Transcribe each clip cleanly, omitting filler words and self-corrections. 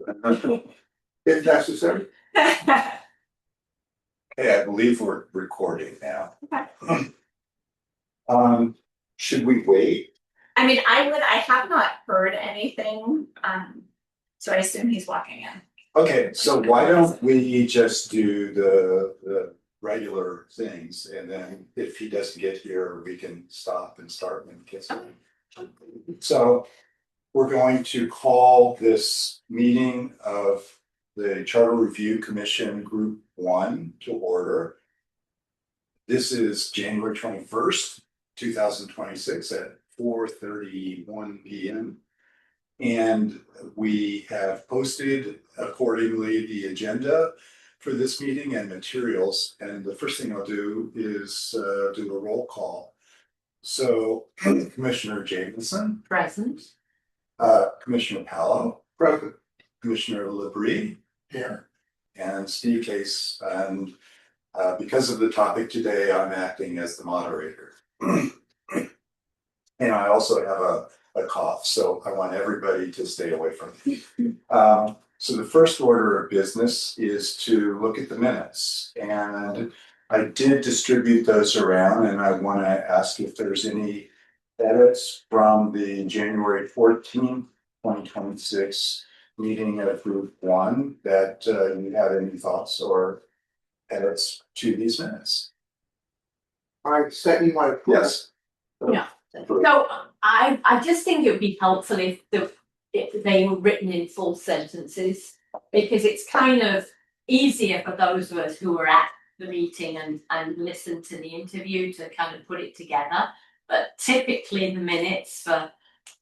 If necessary. Hey, I believe we're recording now. Okay. Should we wait? I mean, I have not heard anything, so I assume he's walking in. Okay, so why don't we just do the regular things, and then if he doesn't get here, we can stop and start when he gets here. So we're going to call this meeting of the Charter Review Commission Group 1 to order. This is January 21st, 2026 at 4:31 p.m. And we have posted accordingly the agenda for this meeting and materials. And the first thing I'll do is do a roll call. So Commissioner Jamison. Present. Commissioner Pallo. Present. Commissioner Labrie. Here. And Steve Case. And because of the topic today, I'm acting as the moderator. And I also have a cough, so I want everybody to stay away from me. So the first order of business is to look at the minutes. And I did distribute those around, and I want to ask if there's any edits from the January 14th, 2026 meeting of Group 1 that you have any thoughts or edits to these minutes. I sent you my. Yes. Yeah. So I just think it would be helpful if they were written in full sentences, because it's kind of easier for those of us who were at the meeting and listened to the interview to kind of put it together. But typically the minutes for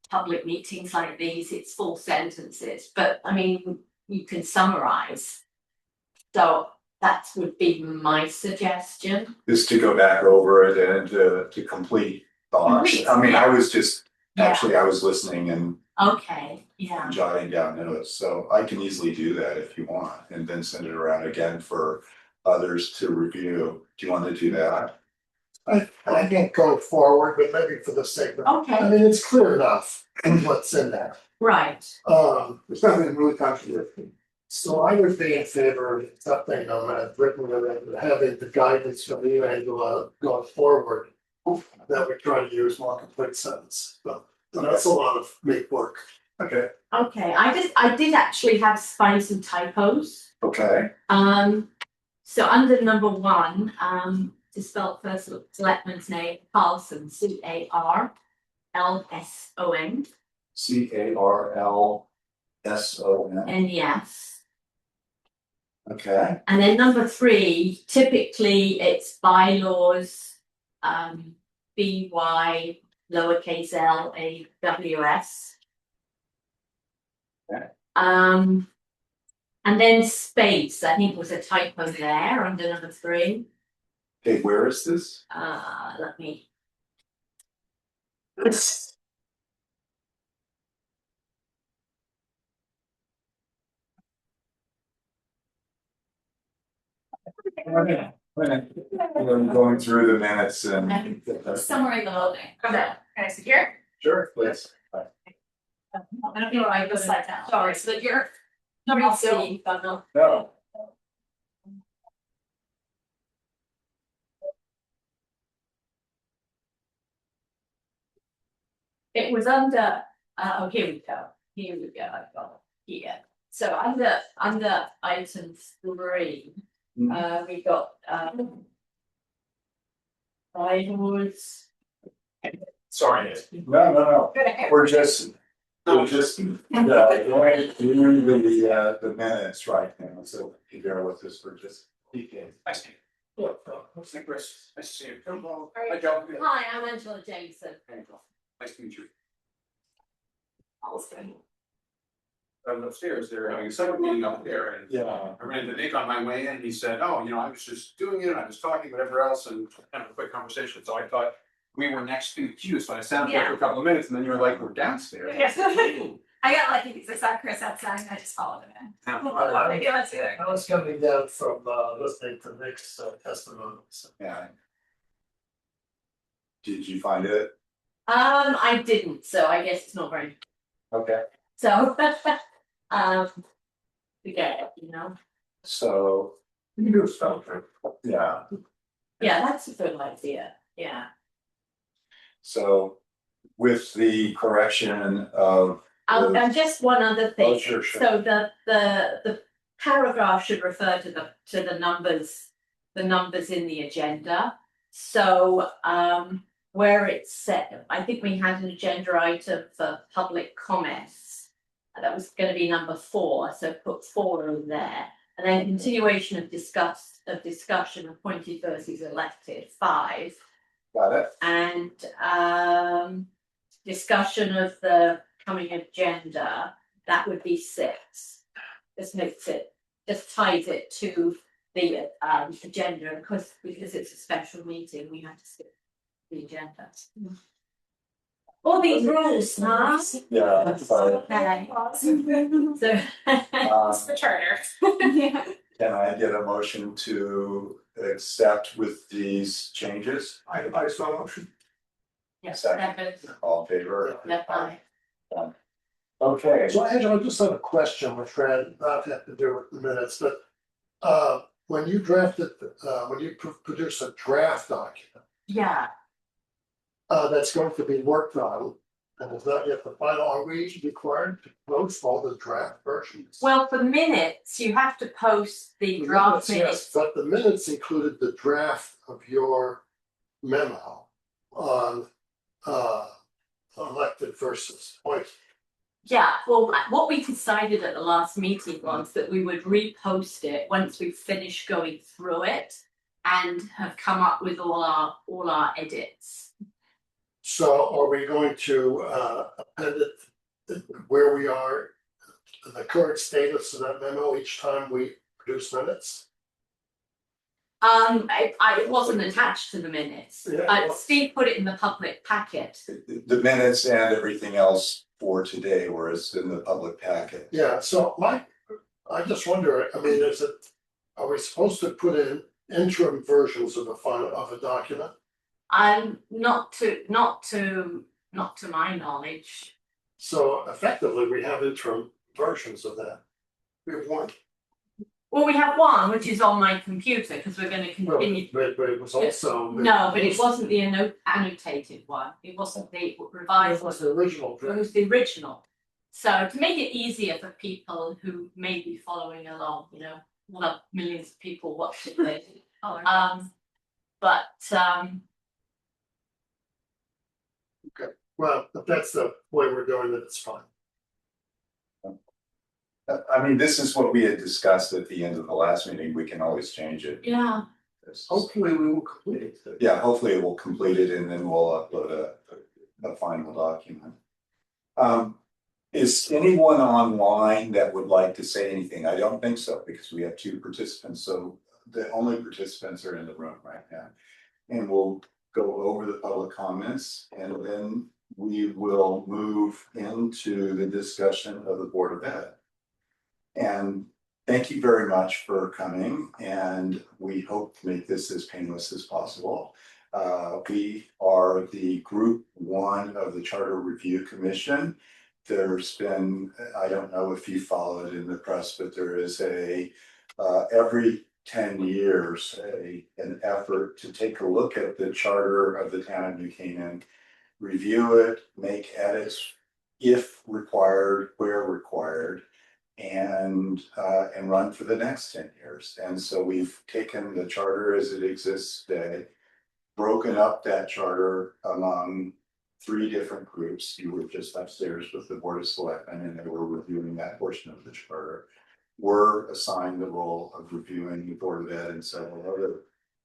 public meetings like these, it's full sentences. But I mean, you can summarize. So that would be my suggestion. Is to go back over it and to complete thoughts. Complete, I mean, yeah. I was just, Yeah. actually, I was listening and Okay, yeah. jotting down notes, so I can easily do that if you want, and then send it around again for others to review. Do you want to do that? I can't go forward, but maybe for the sake of, I Okay, mean, it's clear enough what's in there. right. There's nothing really controversial. So I would be in favor of something I've written and having the guidance from you, Angela, going forward. That we try to use more complete sentence, but that's a lot of make work. Okay. Okay, I did actually find some typos. Okay. So under number 1, to spell first selectman's name, Carlson, CARLSON. CARLSON. And yes. Okay. And then number 3, typically it's bylaws, BY lowercase LAWS. Okay. And then space, I think was a typo there under number 3. Okay, where is this? Let me. I'm going through the minutes and. Somewhere in the loading. Okay, can I sit here? Sure, please. I don't know why I go slide down. Sorry, so that you're. Nobody see, but no. No. It was under, oh, here we go, I've got it here. So under item 3, we got, bylaws. Sorry. No. We're just going through the minutes right now, so you bear with us for just. I see. Chris, nice to see you. Hi, Joe. Hi, I'm Angela Jameson. Nice to meet you. Awesome. I was upstairs, they're having a summer meeting up there, and Yeah. I ran into Nick on my way in, he said, oh, I was just doing it, I was talking, whatever else, and kind of a quick conversation, so I thought we were next to the queue, so I sat there for a couple of minutes, and then you were like, we're downstairs. Yes. I got lucky because I saw Chris outside and I just followed him in. Yeah, let's do it. I was coming down from listening to Nick's testimony. So. Yeah. Did you find it? I didn't, so I guess it's not very. Okay. So, get it, you know? So, You do something. yeah, Yeah, that's a good idea, yeah. so with the correction of. And just one other Oh, thing. sure, sure. So the paragraph should refer to the numbers in the agenda. So where it's set, I think we had an agenda item for public comments. That was gonna be number 4, so put 4 in there. And then continuation of discussion appointed versus elected, 5. Got it? And discussion of the coming agenda, that would be 6. This makes it, just ties it to the agenda, because it's a special meeting, we have to skip the agenda. All these rules, huh? Yeah, so, Okay. So. It's the charter. Yeah. can I get a motion to accept with these changes? I saw motion. Yes, Second. All in favor? Bye. Okay. So Angela, I just have a question, my friend, not have to do with the minutes, but when you drafted, when you produce a draft document, Yeah, that's going to be worked on, and is not yet the final, are we required to post all the draft versions? well, for minutes, you have to post the The draft yes, minutes. but the minutes included the draft of your memo on elected versus appointed. Yeah, well, what we decided at the last meeting was that we would repost it once we finished going through it and have come up with all our edits. So are we going to append it where we are, the current status of that memo each time we produce minutes? It wasn't attached to the minutes. Yeah, well- Steve put it in the public packet. The minutes and everything else for today, whereas in the public packet. Yeah, so I just wonder, I mean, are we supposed to put in interim versions of a document? Not to my knowledge. So effectively, we have interim versions of that. We have one. Well, we have one, which is on my computer, because we're gonna continue. But it was also. No, but it wasn't the annotated one. It wasn't the It revised one. was the original It draft. was the original. So to make it easier for people who may be following along, you know, well, millions of people watch it. Well, if that's the way we're doing it, it's fine. I mean, this is what we had discussed at the end of the last meeting. We can always change it. Yeah, Hopefully, we will complete it. Yeah, hopefully it will complete it and then we'll upload a final document. Is anyone online that would like to say anything? I don't think so, because we have 2 participants, so the only participants are in the room right now. And we'll go over the public comments and then we will move into the discussion of the Board of Ed. And thank you very much for coming, and we hope to make this as painless as possible. We are the group 1 of the Charter Review Commission. There's been, I don't know if you follow it in the press, but there is every 10 years, an effort to take a look at the charter of the town of New Canaan, review it, make edits if required, where required, and run for the next 10 years. And so we've taken the charter as it exists today, broken up that charter among 3 different groups. You were just upstairs with the Board of Selectmen and they were reviewing that portion of the charter. We're assigned the role of reviewing the Board of Ed and several other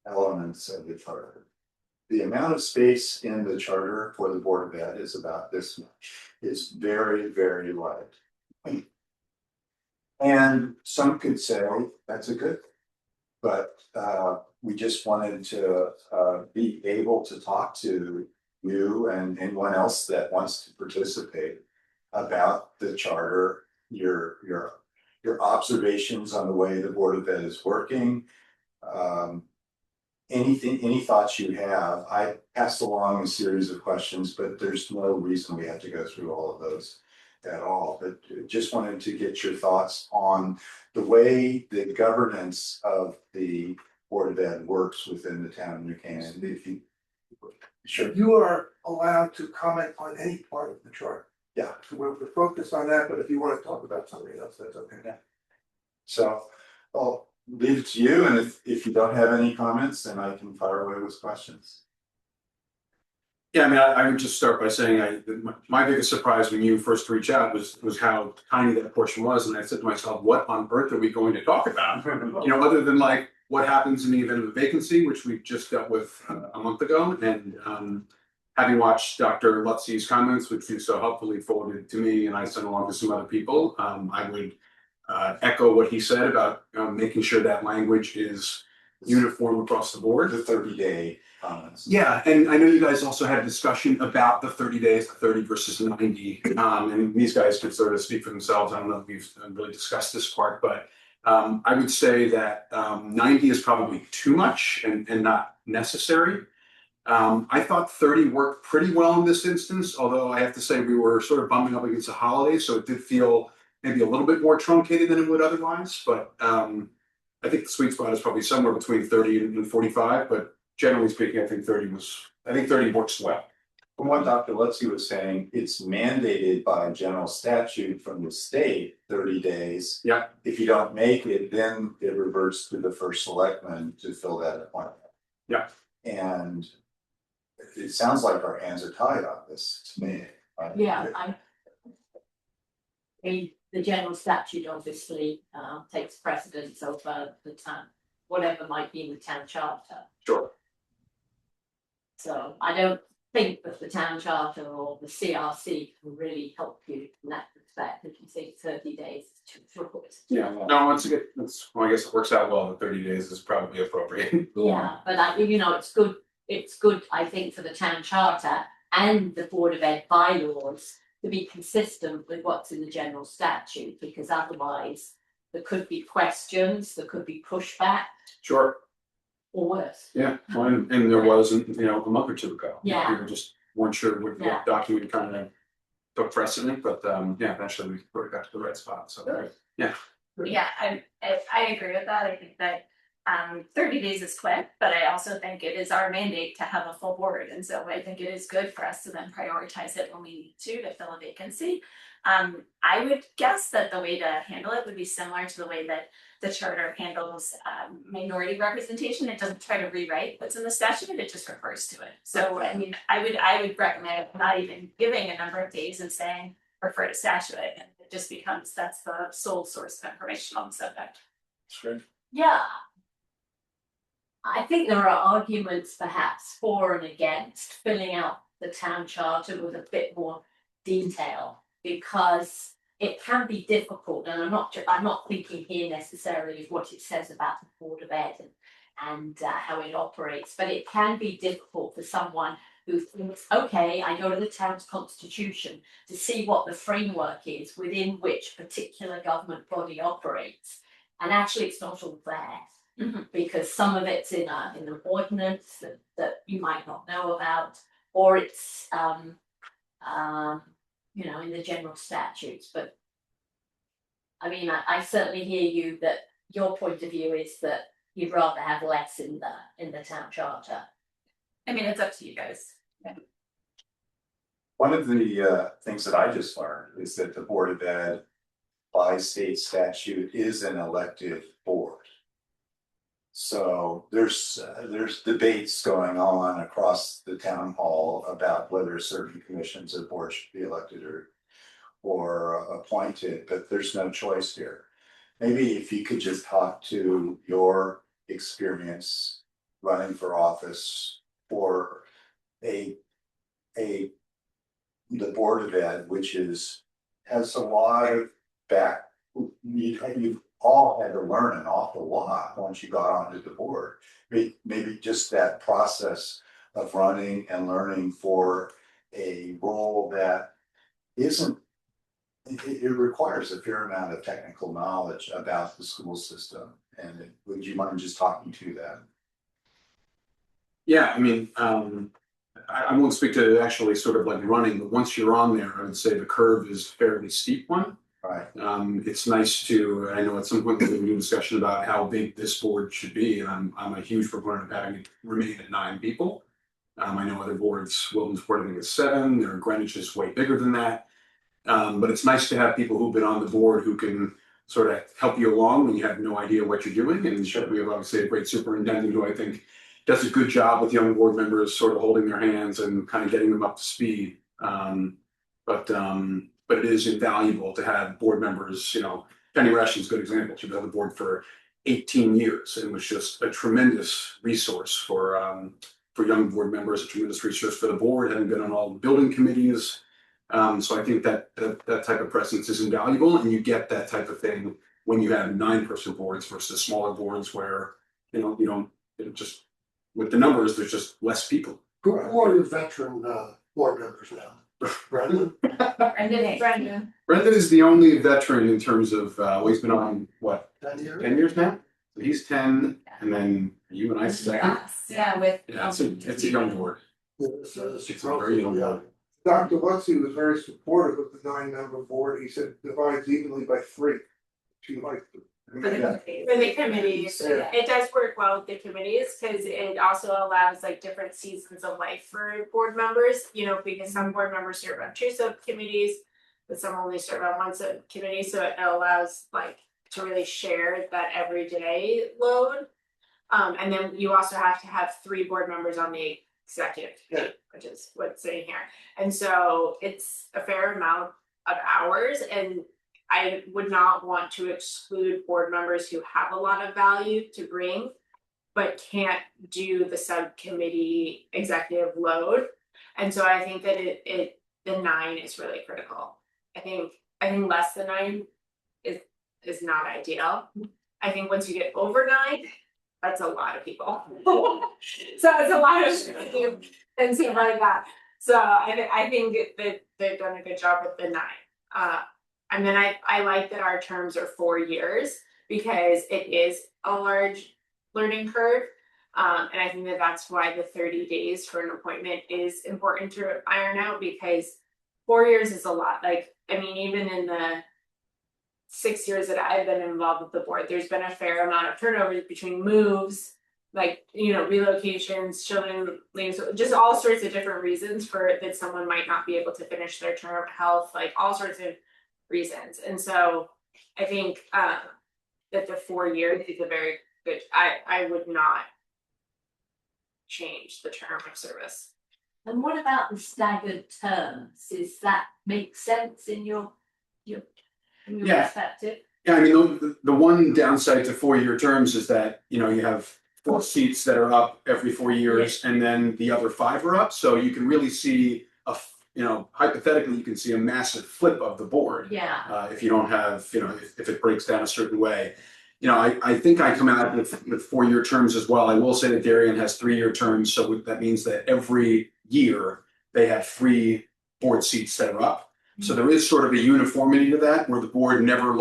elements of the charter. The amount of space in the charter for the Board of Ed is about this much. It's very, very light. And some could say that's a good thing. But we just wanted to be able to talk to you and anyone else that wants to participate about the charter, your observations on the way the Board of Ed is working. Any thoughts you have. I passed along a series of questions, but there's no reason we have to go through all of those. at all, but just wanted to get your thoughts on the way the governance of the Board of Ed works within the town of New Canaan, if you. Sure. You are allowed to comment on any part of the chart. Yeah. So we're focused on that, but if you want to talk about something else, that's okay. So I'll leave it to you, and if you don't have any comments, then I can fire away with questions. Yeah, I mean, I would just start by saying my biggest surprise when you first reached out was how tiny that portion was, and I said to myself, what on earth are we going to talk about? You know, other than like what happens in the event of a vacancy, which we just dealt with a month ago, and having watched Dr. Lutzi's comments, which you so helpfully forwarded to me, and I sent along to some other people, I would echo what he said about making sure that language is uniform across the board. The 30-day comments. Yeah, and I know you guys also had a discussion about the 30 days, the 30 versus 90. And these guys could sort of speak for themselves. I don't know if we've really discussed this part, but I would say that 90 is probably too much and not necessary. I thought 30 worked pretty well in this instance, although I have to say we were sort of bumping up against the holiday, so it did feel maybe a little bit more truncated than it would otherwise. But I think the sweet spot is probably somewhere between 30 and 45, but generally speaking, I think 30 works well. From what Dr. Lutzi was saying, it's mandated by general statute from the state, 30 days. Yeah. If you don't make it, then it reverts to the first selectman to fill that appointment. Yeah. And it sounds like our hands are tied on this to me. Yeah, the general statute obviously takes precedence over the town, whatever might be in the town charter. Sure. So I don't think that the town charter or the CRC can really help you in that respect if you think 30 days is too short. Yeah. No, once again, well, I guess it works out well. The 30 days is probably appropriate. Yeah, but it's good. It's good, I think, for the town charter and the Board of Ed bylaws to be consistent with what's in the general statute, because otherwise there could be questions, there could be pushback, Sure. or worse. Yeah. Well, and there wasn't, a month or two ago. Yeah. We were just weren't sure what Yeah. document kind of took precedent, but yeah, eventually we sort of got to the right spot. So yeah. Yeah, I agree with that. I think that 30 days is quick, but I also think it is our mandate to have a full board. And so I think it is good for us to then prioritize it when we need to fill a vacancy. I would guess that the way to handle it would be similar to the way that the charter handles minority representation. It doesn't try to rewrite what's in the statute, it just refers to it. So I mean, I would recommend not even giving a number of days and saying refer to statute, and it just becomes that's the sole source of information on the subject. Sure. Yeah. I think there are arguments perhaps for and against filling out the town charter with a bit more detail, because it can be difficult, and I'm not thinking here necessarily of what it says about the Board of Ed and how it operates, but it can be difficult for someone who thinks, okay, I go to the town's constitution to see what the framework is within which particular government body operates, and actually it's not all there. Mm-hmm. Because some of it's in an ordinance that you might not know about, or it's in the general statutes. But I mean, I certainly hear you that your point of view is that you'd rather have less in the town charter. I mean, it's up to you guys. One of the things that I just learned is that the Board of Ed by state statute is an elected board. So there's debates going on across the town hall about whether certain commissions or boards should be elected or appointed, but there's no choice here. Maybe if you could just talk to your experience running for office for the Board of Ed, which has a lot of you've all had to learn an awful lot once you got onto the board. Maybe just that process of running and learning for a role that it requires a fair amount of technical knowledge about the school system. And would you mind just talking to that? Yeah, I mean, I won't speak to actually sort of like running, but once you're on there, I would say the curve is a fairly steep one. Right. It's nice to, I know at some point there's a new discussion about how big this board should be, and I'm a huge proponent of having it remain at 9 people. I know other boards, Wilton's board, I think is 7, or Greenwich is way bigger than that. But it's nice to have people who've been on the board who can sort of help you along when you have no idea what you're doing. And we have obviously a great superintendent who I think does a good job with young board members, sort of holding their hands and kind of getting them up to speed. But it is invaluable to have board members, you know, Penny Rushing's a good example. She's been on the board for 18 years and was just a tremendous resource for young board members, a tremendous resource for the board, having been on all the building committees. So I think that type of presence is invaluable, and you get that type of thing when you have 9-person boards versus smaller boards where, you know, you don't, just with the numbers, there's just less people. Who are your veteran board members now? Brendan? Brendan. Brendan is the only veteran in terms of, well, he's been on, what, 10 years? 10 years now? So he's 10, and then you and I second. Yeah, with. Yeah, it's a young board. It's It's a very young board. Dr. Wetzel was very supportive of the 9-member board. He said divides evenly by 3. She liked it. For the committees, Yeah. it does work well with the committees, because it also allows like different seasons of life for board members, you know, because some board members serve on 2 subcommittees, but some only serve on 1 subcommittee, so it allows like to really share that everyday load. And then you also have to have 3 board members on the executive committee, which is what's sitting here. And so it's a fair amount of hours, and I would not want to exclude board members who have a lot of value to bring, but can't do the subcommittee executive load. And so I think that the 9 is really critical. I think less than 9 is not ideal. I think once you get over 9, that's a lot of people. So it's a lot of and stuff like that. So I think that they've done a good job with the 9. And then I like that our terms are 4 years, because it is a large learning curve. And I think that that's why the 30 days for an appointment is important to iron out, because 4 years is a lot. Like, I mean, even in the 6 years that I've been involved with the board, there's been a fair amount of turnover between moves, like, you know, relocations, children leaving, so just all sorts of different reasons for that someone might not be able to finish their term, health, like all sorts of reasons. And so I think that the 4 years is a very good, I would not change the term of service. And what about the staggered terms? Does that make sense in your Yeah. perspective? Yeah, I mean, the one downside to 4-year terms is that, you know, you have 4 seats that are up every 4 years, and then the other 5 are up, so you can really see you know, hypothetically, you can see a massive flip of the board. Yeah. If you don't have, you know, if it breaks down a certain way. You know, I think I come out with 4-year terms as well. I will say that Darien has 3-year terms, so that means that every year they have 3 board seats that are up. So there is sort of a uniformity to that, where the board never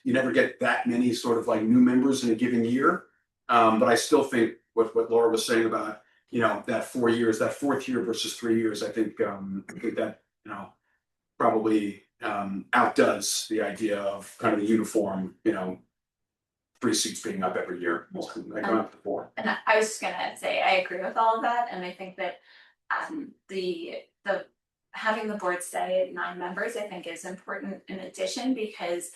you never get that many sort of like new members in a given year. But I still think what Laura was saying about, you know, that 4 years, that 4th year versus 3 years, I think that, you know, probably outdoes the idea of kind of the uniform, you know, 3 seats being up every year. Like up to 4. And I was just gonna say, I agree with all of that, and I think that the having the board stay at 9 members, I think, is important in addition, because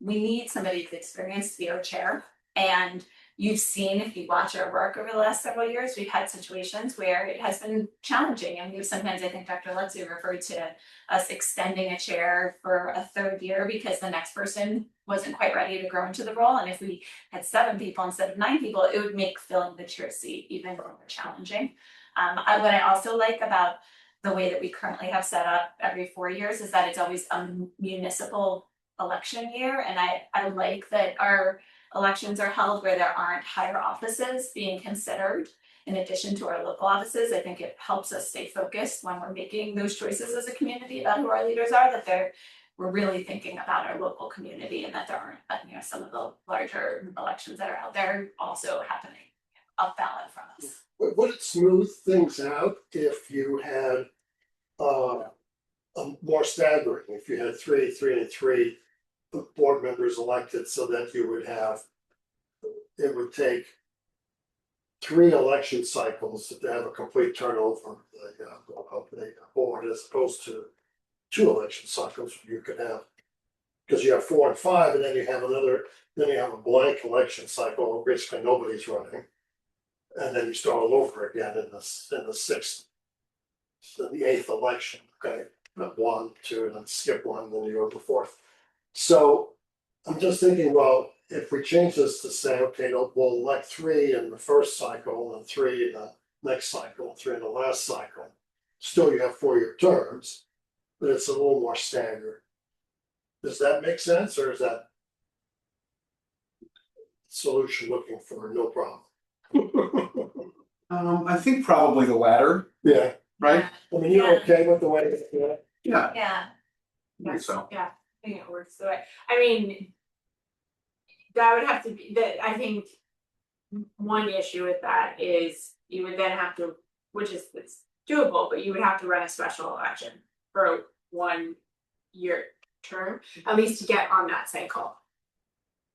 we need somebody with experience to be our chair. And you've seen, if you watch our work over the last several years, we've had situations where it has been challenging. And we've sometimes, I think Dr. Lutzu referred to us extending a chair for a 3rd year because the next person wasn't quite ready to grow into the role. And if we had 7 people instead of 9 people, it would make filling the chair seat even more challenging. What I also like about the way that we currently have set up every 4 years is that it's always a municipal election year. And I like that our elections are held where there aren't higher offices being considered in addition to our local offices. I think it helps us stay focused when we're making those choices as a community about who our leaders are, that we're really thinking about our local community, and that there aren't, you know, some of the larger elections that are out there also happening ballot from us. Would it smooth things out if you had more staggering, if you had three and three board members elected, so that you would have, it would take 3 election cycles to have a complete turnover of the board, as opposed to 2 election cycles you could have. Because you have 4 and 5, and then you have then you have a blank election cycle, basically nobody's running. And then you start all over again in the 6th, the 8th election, okay? 1, 2, and then skip 1, then you go to the 4th. So I'm just thinking, well, if we change this to say, okay, we'll elect 3 in the first cycle and 3 in the next cycle, 3 in the last cycle. Still, you have 4-year terms, but it's a little more staggered. Does that make sense, or is that solution looking for no problem? I think probably the latter, Yeah, right? I mean, you're okay with the way it's doing? Yeah, Yeah. I think so. Yeah, I think it works the way, I mean. That would have to be, I think. One issue with that is you would then have to, which is, it's doable, but you would have to run a special election for a 1-year term, at least to get on that cycle.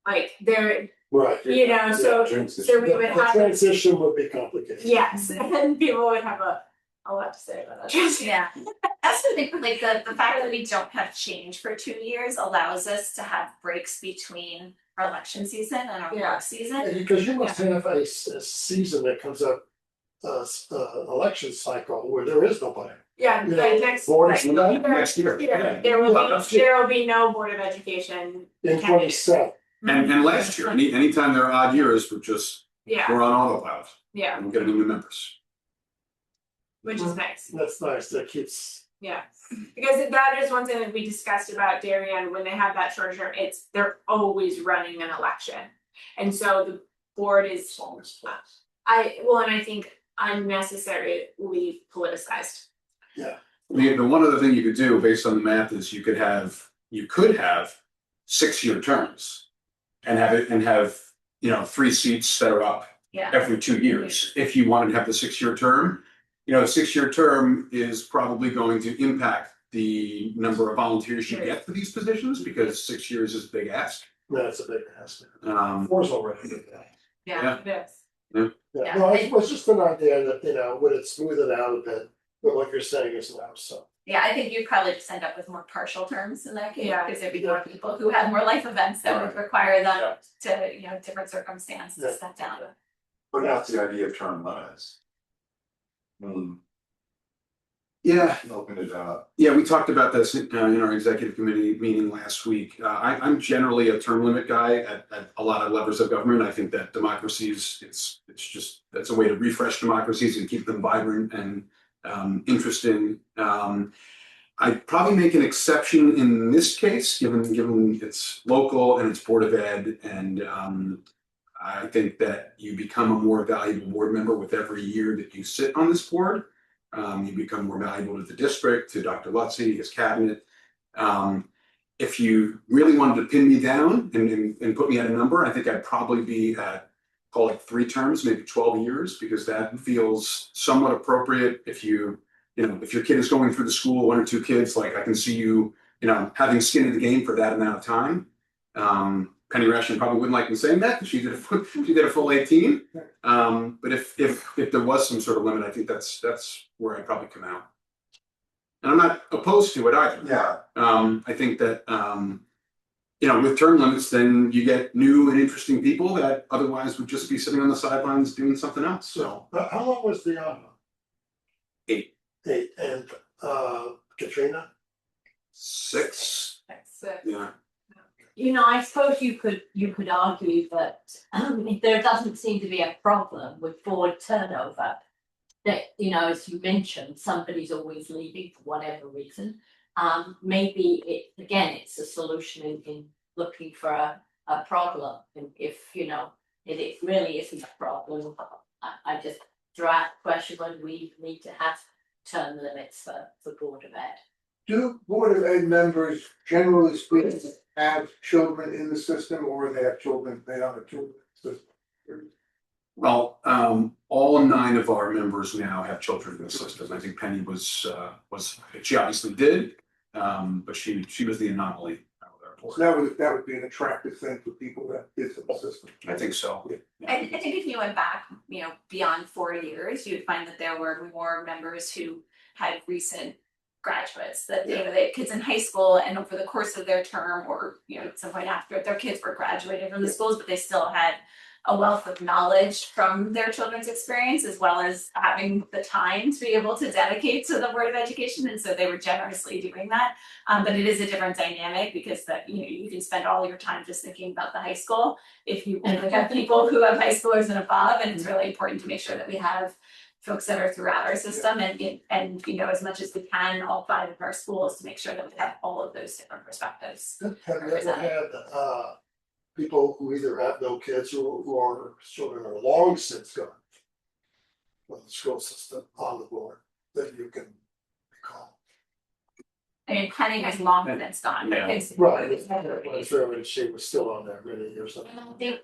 Like there, Right. you know, so we would The have, transition would be complicated. yes, and people would have a lot to say about that transition. Yeah, that's the thing, like the fact that we don't have change for 2 years allows us to have breaks between our election season and our Yeah. work season. Because you must have a season that comes up, election cycle where there is nobody. Yeah, You like know, next, board like, is not next year, yeah, there will Well, be, there will be no Board of Education. in candidate. 27. And last year, anytime there are odd years, Yeah, we're on autopilot, yeah, and we're getting new members. which is nice. That's nice, that keeps, Yeah, because that is one thing that we discussed about Darien, when they have that short term, they're always running an election. And so the board is, and I think unnecessarily politicized. The one other thing you could do based on the math is you could have 6-year terms. And have 3 seats that are up Yeah, every 2 years, if you wanted to have the 6-year term. The 6-year term is probably going to impact the number of volunteers you get for these positions, because 6 years is a big ask. that's a big aspect. Um, 4's already big. yeah, It is. Yeah, no, it was just an idea that, would it smooth it out a bit, but what you're saying is no, so. yeah, I think you'd probably just end up with more partial terms in that case, Yeah. because there'd be more people who have more life events that would require them Yeah. to, different circumstances Yeah. to step down. But that's the idea of term limits. yeah, Open it up. Yeah, we talked about this in our executive committee meeting last week. I'm generally a term limit guy at a lot of levels of government. I think that democracies, that's a way to refresh democracies and keep them vibrant and interesting. I'd probably make an exception in this case, given it's local and it's Board of Ed, and I think that you become a more valuable board member with every year that you sit on this board. You become more valuable to the district, to Dr. Lutzy, his cabinet. If you really wanted to pin me down and put me at a number, I think I'd probably be at, call it 3 terms, maybe 12 years, because that feels somewhat appropriate. If your kid is going through the school, 1 or 2 kids, like I can see you, having skin in the game for that amount of time. Penny Ration probably wouldn't like me saying that, because she did a full 18. But if there was some sort of limit, I think that's where I'd probably come out. And I'm not opposed to it either. Yeah, I think that with term limits, then you get new and interesting people that otherwise would just be sitting on the sidelines doing something else. So How long was the, 8, 8, and, Katrina? 6, yeah. I suppose you could argue that if there doesn't seem to be a problem with board turnover, that, as you mentioned, somebody's always leaving for whatever reason. Maybe it's a solution in looking for a problem. And if, it really isn't a problem, I just throw out the question whether we need to have term limits for Board of Ed. Do Board of Ed members generally speaking have children in the system, or they have children, they don't have children in the system? Well, all 9 of our members now have children in the system. I think Penny was, she obviously did, but she was the anomaly out of our board. So that would be an attractive thing for people that is in the system. I think so. I think if you went back, beyond 4 years, you'd find that there were more members who had recent graduates, that, they had kids in high school and over the course of their term or, at some point after, their kids were graduated from the schools, but they still had a wealth of knowledge from their children's experience, as well as having the time to be able to dedicate to the Board of Education, and so they were generously doing that. But it is a different dynamic because you can spend all your time just thinking about the high school if you only have people who have high schoolers and above, and it's really important to make sure that we have folks that are throughout our system and as much as we can, all 5 of our schools, to make sure that we have all of those different perspectives. Have you ever had people who either have no kids or children are long since gone from the school system on the board that you can recall? I mean, Penny has long since gone, but Yeah. it's. Right, I'm sure she was still on there many years ago.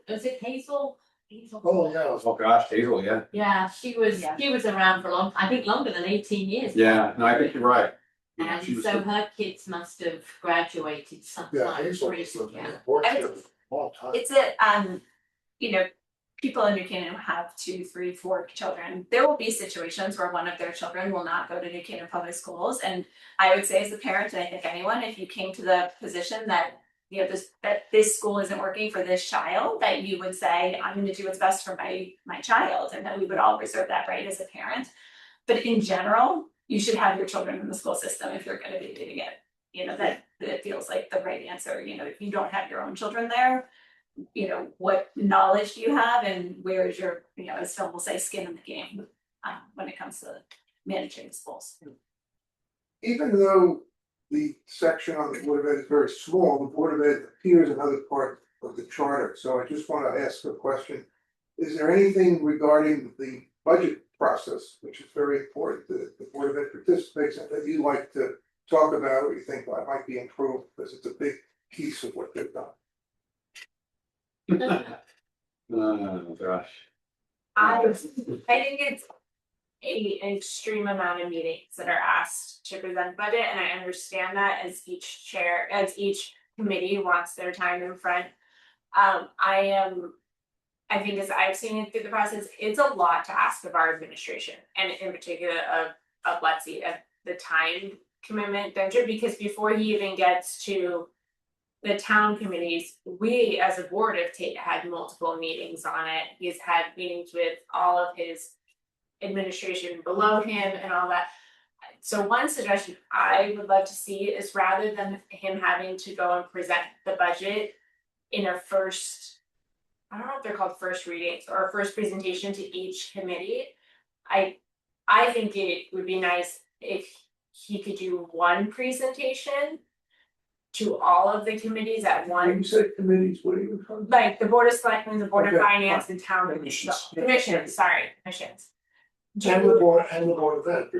Was it Hazel? Hazel? Oh, yeah. Oh, gosh, Hazel, yeah. Yeah, she was around for I think longer than 18 years. Yeah, no, I think you're right. Yeah, she And was so the- her kids must have graduated Yeah, sometime Hazel was recently. the Yeah. board And chair for a long time. It's people in New Canaan who have 2, 3, 4 children. There will be situations where one of their children will not go to New Canaan Public Schools. And I would say as a parent, and I think anyone, if you came to the position that this school isn't working for this child, that you would say, I'm gonna do what's best for my child, and that we would all reserve that right as a parent. But in general, you should have your children in the school system if you're gonna be doing it. That feels like the right answer. If you don't have your own children there, what knowledge do you have and where is your, as Phil will say, skin in the game when it comes to managing schools. Even though the section on the Board of Ed is very small, the Board of Ed appears in other parts of the charter, so I just want to ask a question. Is there anything regarding the budget process, which is very important, that the Board of Ed participates in, that you like to talk about, or you think that might be improved, because it's a big piece of what they've done? Oh, gosh. I think it's an extreme amount of meetings that are asked to present budget, and I understand that as each committee wants their time in front. I think as I've seen it through the process, it's a lot to ask of our administration, and in particular of Lexi, of the time commitment venture, because before he even gets to the town committees, we as a board have had multiple meetings on it. He's had meetings with all of his administration below him and all that. So one suggestion I would love to see is, rather than him having to go and present the budget in a first, I don't know if they're called first readings or first presentation to each committee, I think it would be nice if he could do one presentation to all of the committees at When you once. say committees, what are you referring to? Like the Board of Selectmen, the Board of Okay, Finance, and town commissions. Commissions. And the board of ed,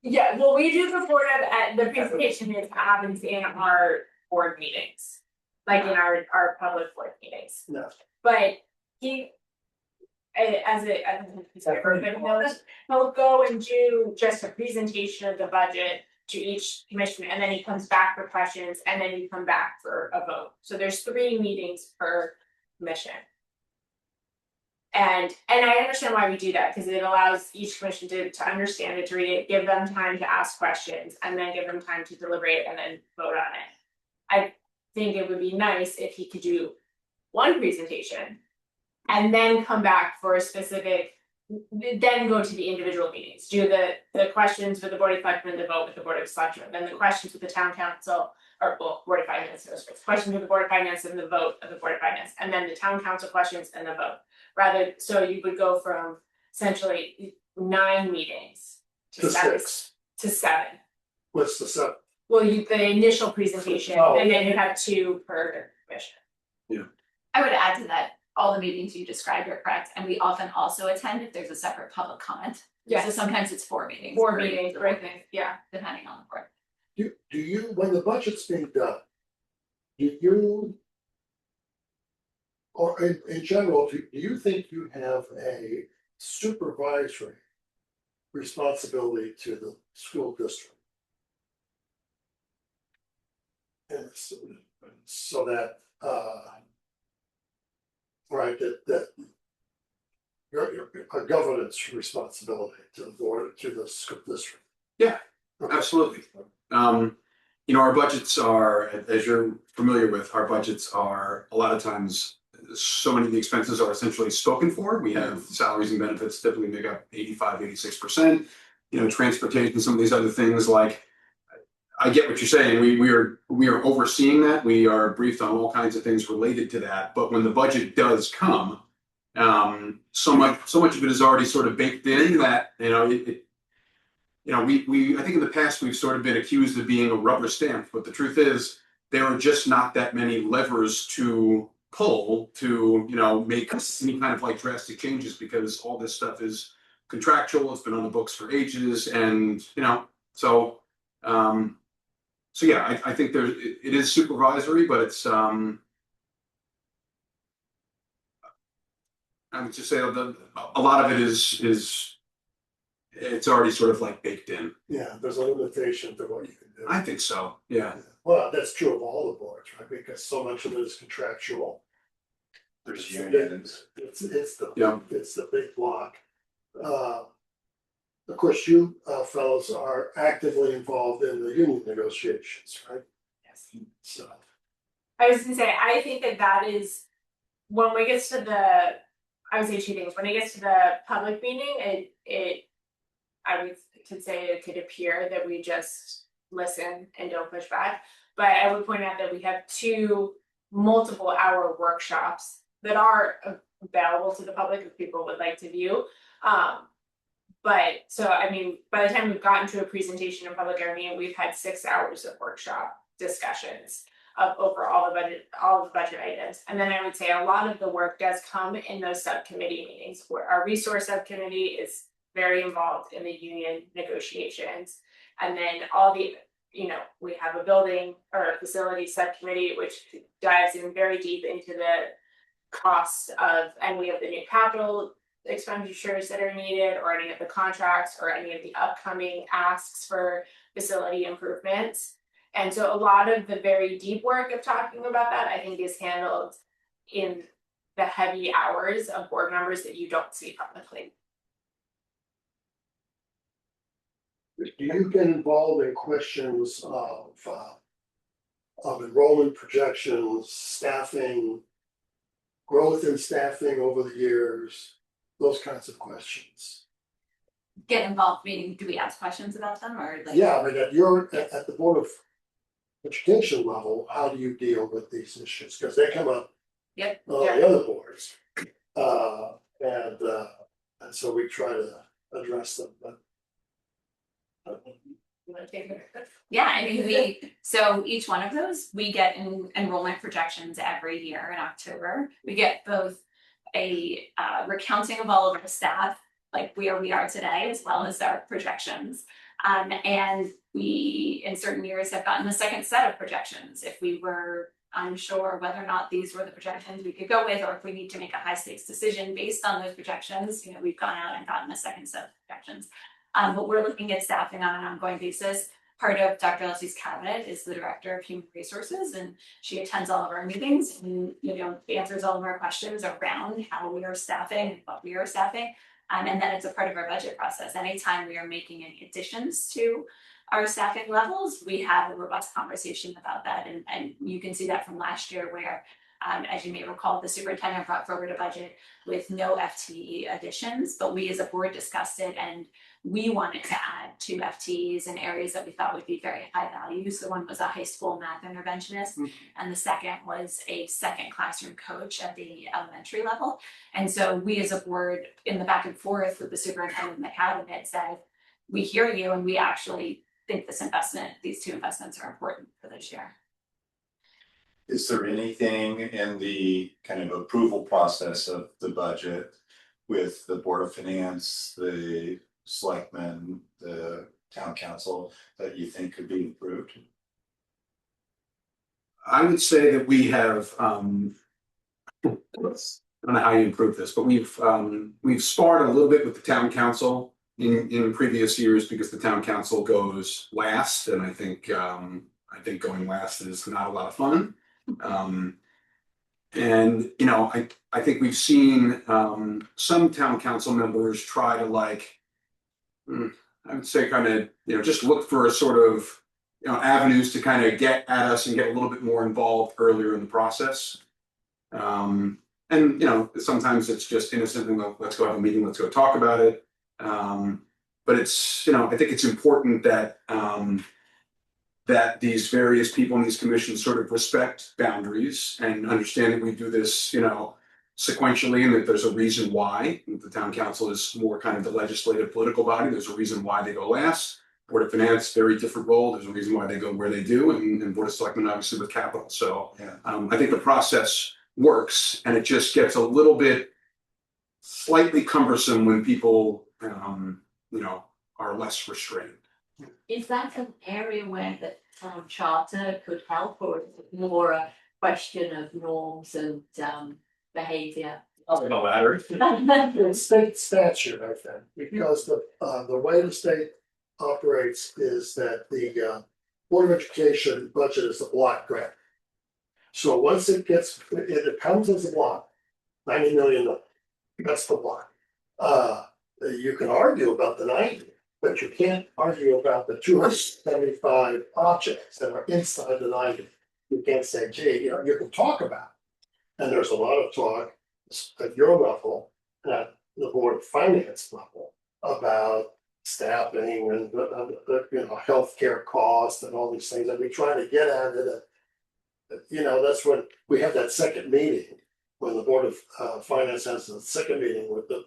Yeah, well, we do the board of, the presentation is happens in our board meetings. Like in our public board meetings, no. but he'll go and do just a presentation of the budget to each commission, and then he comes back for questions, and then you come back for a vote. So there's 3 meetings per commission. And I understand why we do that, because it allows each commission to understand it, to read it, give them time to ask questions, and then give them time to deliberate and then vote on it. I think it would be nice if he could do one presentation and then come back for a specific, then go to the individual meetings, do the questions with the Board of Selectmen, the vote with the Board of Selectmen, then the questions with the town council, or Board of Finance, questions with the Board of Finance and the vote of the Board of Finance, and then the town council questions and the vote. Rather, so you would go from essentially 9 meetings To 6. to 7. What's the 7? Well, the initial presentation, Oh. and then you have 2 per commission. I would add to that, all the meetings you described are correct, and we often also attend if there's a separate public comment. So Yes. sometimes it's 4 meetings. 4 per meetings, board, right, yeah. Depending on the board. Do you, when the budget's being done, do you or in general, do you think you have a supervisory responsibility to the school district? And so that, right, that your a governance responsibility to the board, to the school district. Yeah, Okay. absolutely. You know, our budgets are, as you're familiar with, our budgets are a lot of times, so many of the expenses are essentially spoken for. We have salaries and benefits typically make up 85, 86%. You know, transportation, some of these other things like, I get what you're saying. We are overseeing that. We are briefed on all kinds of things related to that. But when the budget does come, so much of it is already sort of baked in that, you know, I think in the past we've sort of been accused of being a rubber stamp, but the truth is there are just not that many levers to pull to, you know, make any kind of like drastic changes because all this stuff is contractual. It's been on the books for ages, and you know, so yeah, I think it is supervisory, but it's I would just say a lot of it is it's already sort of like baked in. Yeah, there's a limitation to what you can do. I think so. Yeah. Well, that's true of all the boards, right? Because so much of it is contractual. There's unions. It's Yeah. the big block. Of course, you fellows are actively involved in the union negotiations, right? Yes. So, I was gonna say, I think that is, when we get to the, I would say two things, when it gets to the public meeting, I would could say it could appear that we just listen and don't push back. But I would point out that we have two multiple hour workshops that are available to the public if people would like to view. But so, I mean, by the time we've gotten to a presentation in public area, we've had 6 hours of workshop discussions of over all the budget items. And then I would say a lot of the work does come in those subcommittee meetings where our resource subcommittee is very involved in the union negotiations. And then all the, you know, we have a building or a facility subcommittee, which dives in very deep into the costs of, and we have the new capital expenditures that are needed, or any of the contracts, or any of the upcoming asks for facility improvements. And so a lot of the very deep work of talking about that, I think, is handled in the heavy hours of board members that you don't see publicly. do you get involved in questions of enrollment projections, staffing, growth in staffing over the years, those kinds of questions? Get involved, meaning do we ask questions about them or like? Yeah, I mean, at the Board of Education level, how do you deal with these issues? Because they come up Yep. on the other boards. And so we try to address them, but. Yeah, I mean, so each one of those, we get enrollment projections every year in October. We get both a recounting of all of our staff, like where we are today, as well as our projections. And we, in certain years, have gotten a second set of projections. If we were unsure whether or not these were the projections we could go with, or if we need to make a high stakes decision based on those projections, you know, we've gone out and gotten a second set of projections. But we're looking at staffing on an ongoing basis. Part of Dr. Leslie's cabinet is the director of human resources, and she attends all of our meetings and, you know, answers all of our questions around how we are staffing and what we are staffing. And then it's a part of our budget process. Anytime we are making any additions to our staffing levels, we have a robust conversation about that. And you can see that from last year where, as you may recall, the superintendent brought forward a budget with no FTE additions, but we as a board discussed it, and we wanted to add 2 FTEs in areas that we thought would be very high value. So one was a high school math interventionist, and the second was a second classroom coach at the elementary level. And so we as a board, in the back and forth with the superintendent and the cabinet, said, we hear you, and we actually think these 2 investments are important for this year. Is there anything in the kind of approval process of the budget with the Board of Finance, the selectmen, the town council that you think could be improved? I would say that we have don't know how you improve this, but we've sparred a little bit with the town council in previous years because the town council goes last, and I think going last is not a lot of fun. And you know, I think we've seen some town council members try to I would say kind of, you know, just look for a sort of, you know, avenues to kind of get at us and get a little bit more involved earlier in the process. And you know, sometimes it's just innocent and let's go have a meeting, let's go talk about it. But it's, you know, I think it's important that that these various people in these commissions sort of respect boundaries and understand that we do this, you know, sequentially, and that there's a reason why. The town council is more kind of the legislative political body. There's a reason why they go last. Board of Finance, very different role. There's a reason why they go where they do, and Board of Selectmen obviously with capital. So I think the process works, and it just gets a little bit slightly cumbersome when people, you know, are less restrained. Is that an area where the town charter could help, or is it more a question of norms and behaviour? The latter. It's state statute, I think, because the way the state operates is that the Board of Education budget is a block grant. So once it comes as a block, $90 million, that's the block. You can argue about the 90, but you can't argue about the 275 objects that are inside the 90. You can't say, gee, you know, you can talk about it. And there's a lot of talk at your level, at the Board of Finance level, about staffing and you know, healthcare costs and all these things that we try to get at it. You know, that's when we have that second meeting, when the Board of Finance has the second meeting with the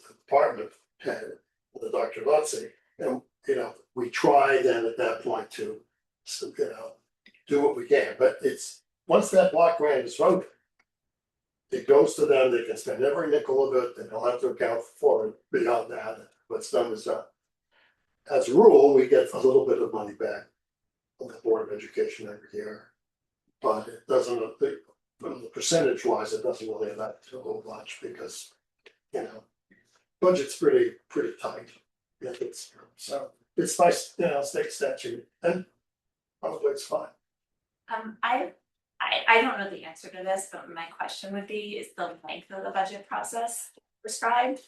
department head, the Dr. Lutzy, and you know, we try then at that point to, you know, do what we can. But it's once that block grant is voted, it goes to them. They can spend every nickel of it, and they'll have to account for it beyond that. What's done is done. As a rule, we get a little bit of money back from the Board of Education every year, but it doesn't. Percentage wise, it doesn't really amount to a whole much because, you know, budget's pretty tight. So it's by, you know, state statute, and probably it's fine. I don't know the answer to this, but my question would be, is the length of the budget process prescribed?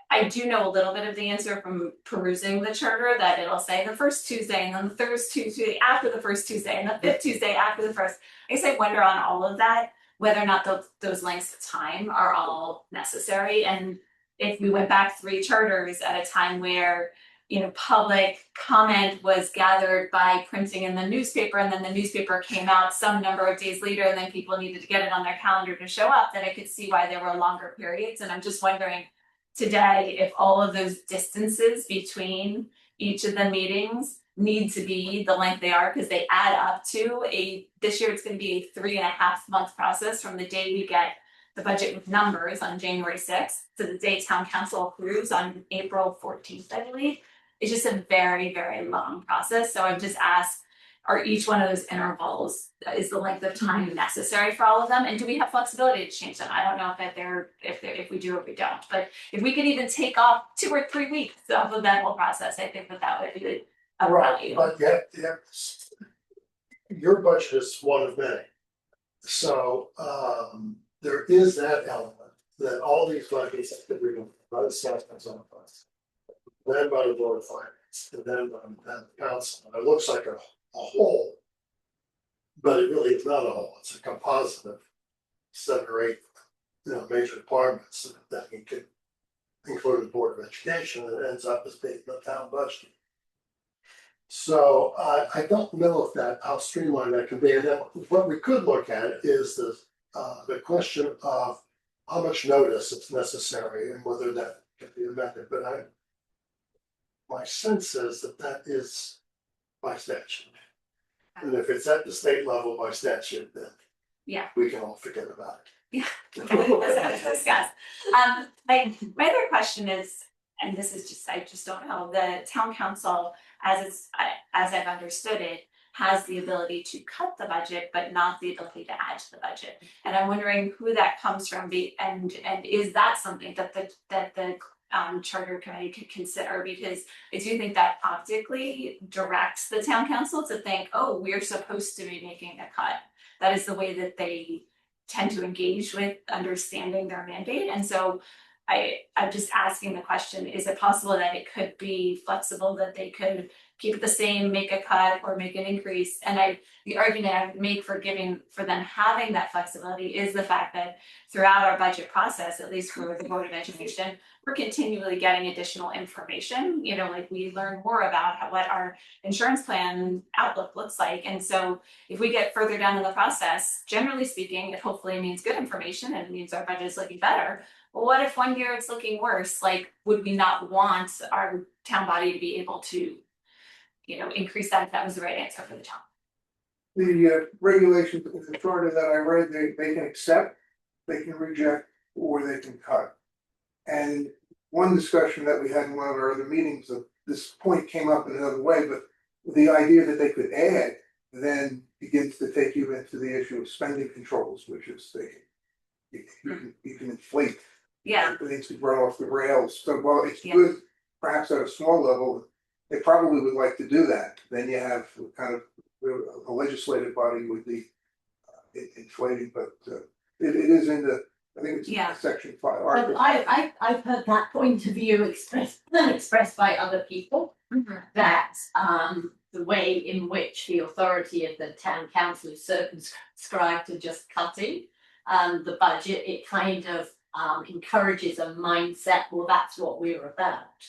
I do know a little bit of the answer from perusing the charter, that it'll say the first Tuesday and then the third Tuesday after the first Tuesday and the fifth Tuesday after the first. I guess I wonder on all of that, whether or not those lengths of time are all necessary. And if we went back 3 charters at a time where, you know, public comment was gathered by printing in the newspaper, and then the newspaper came out some number of days later, and then people needed to get it on their calendar to show up, then I could see why there were longer periods. And I'm just wondering today if all of those distances between each of the meetings need to be the length they are, because they add up to this year it's going to be a 3.5 month process from the day we get the budget with numbers on January 6th to the day town council approves on April 14th, I believe. It's just a very, very long process. So I've just asked, are each one of those intervals, is the length of time necessary for all of them? And do we have flexibility to change them? I don't know if we do or we don't, but if we could even take off 2 or 3 weeks off of that whole process, I think that would be a value. But yeah, your budget is one of many. So there is that element that all these budgets have to be reviewed by the selectmen's office, then by the Board of Finance, and then by the council. It looks like a whole, but it really is not a whole. It's a composite of 7 or 8, you know, major departments that you could include the Board of Education, and it ends up as being the town budget. So I don't know if how streamlined that can be. And then what we could look at is the question of how much notice is necessary and whether that can be amended. But my sense is that is by statute. And if it's at the state level by statute, then Yeah. we can all forget about it. Discuss. My other question is, and this is just, I just don't know, the town council, as I've understood it, has the ability to cut the budget, but not the ability to add to the budget. And I'm wondering who that comes from, and is that something that the charter committee could consider? Because I do think that optically directs the town council to think, oh, we're supposed to be making a cut. That is the way that they tend to engage with understanding their mandate. And so I'm just asking the question, is it possible that it could be flexible, that they could keep it the same, make a cut or make an increase? And the argument I would make for them having that flexibility is the fact that throughout our budget process, at least for the Board of Education, we're continually getting additional information. You know, like we learn more about what our insurance plan outlook looks like. And so if we get further down in the process, generally speaking, it hopefully means good information and it means our budget is looking better. Well, what if one year it's looking worse? Like, would we not want our town body to be able to, you know, increase that if that was the right answer for the town? The regulations in the charter that I read, they can accept, they can reject, or they can cut. And one discussion that we had in one of our other meetings, this point came up in another way, but the idea that they could add then begins to take you into the issue of spending controls, which is you can inflate. Yeah. It needs to run off the rails. So while it's Yeah. good, perhaps at a small level, they probably would like to do that. Then you have kind of a legislative body with the inflating, but it is in the, I think it's Yeah. section 5. But Article I've heard that point of view expressed by other people, that the way in which the authority of the town council is circumscribed to just cutting the budget, it kind of encourages a mindset, well, that's what we're about,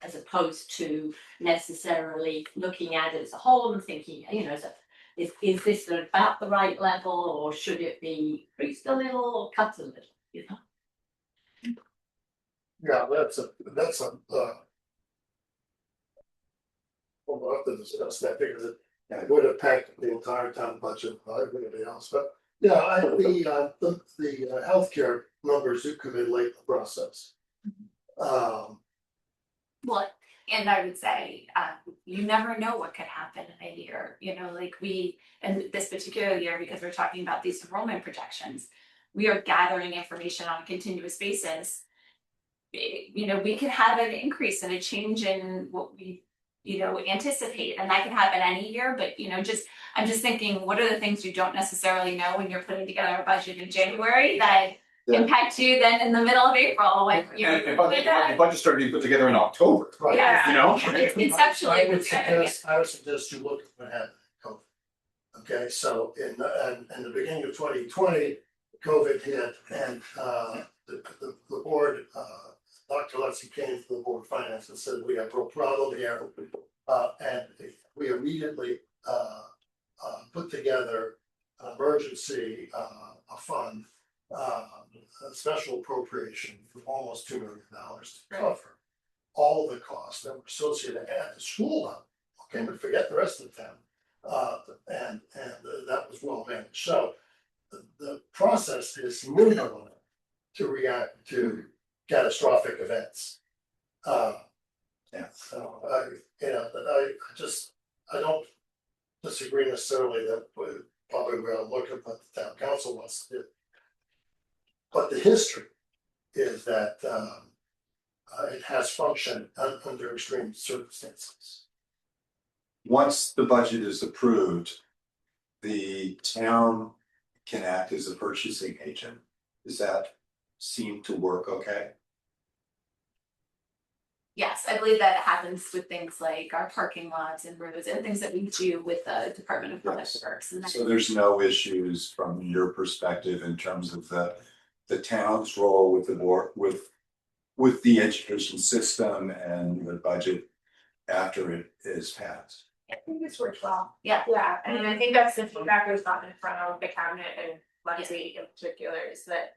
as opposed to necessarily looking at it as a whole and thinking, you know, is this about the right level, or should it be increased a little or cut a little, you know? Yeah, that's a, we'll have to discuss that because it would impact the entire town budget, like everybody else, but yeah, the healthcare numbers do come in late in the process. Well, and I would say, you never know what could happen in a year, you know, like in this particular year, because we're talking about these enrollment projections, we are gathering information on a continuous basis. You know, we could have an increase and a change in what we, you know, anticipate, and that can happen any year, but you know, I'm just thinking, what are the things you don't necessarily know when you're putting together a budget in January that impact you then in the middle of April when you're. And budget started being put together in October, Right. Yeah. you know? Conceptually, I would it's good. suggest you look at what happened in COVID. Okay, so in the beginning of 2020, COVID hit, and the board, Dr. Lutzy came to the board of finance and said, we have a real problem here. And we immediately put together an emergency fund, a special appropriation for almost $2 million to cover all the costs that were associated at the school level. Okay, but forget the rest of the town. And that was well managed. So the process is moving to react to catastrophic events. Yeah. So I don't disagree necessarily that we probably will look at what the town council wants to do. But the history is that it has functioned under extreme circumstances. Once the budget is approved, the town can act as a purchasing agent. Does that seem to work okay? Yes, I believe that happens with things like our parking lots and roads and things that we do with the Department of Public Works. And So there's no issues from your perspective in terms of the town's role with the board, with the education system and the budget after it is passed. I think this works well. Yeah. Yeah, and I think that's the feedback we've gotten from the cabinet and Lexi in particular is that.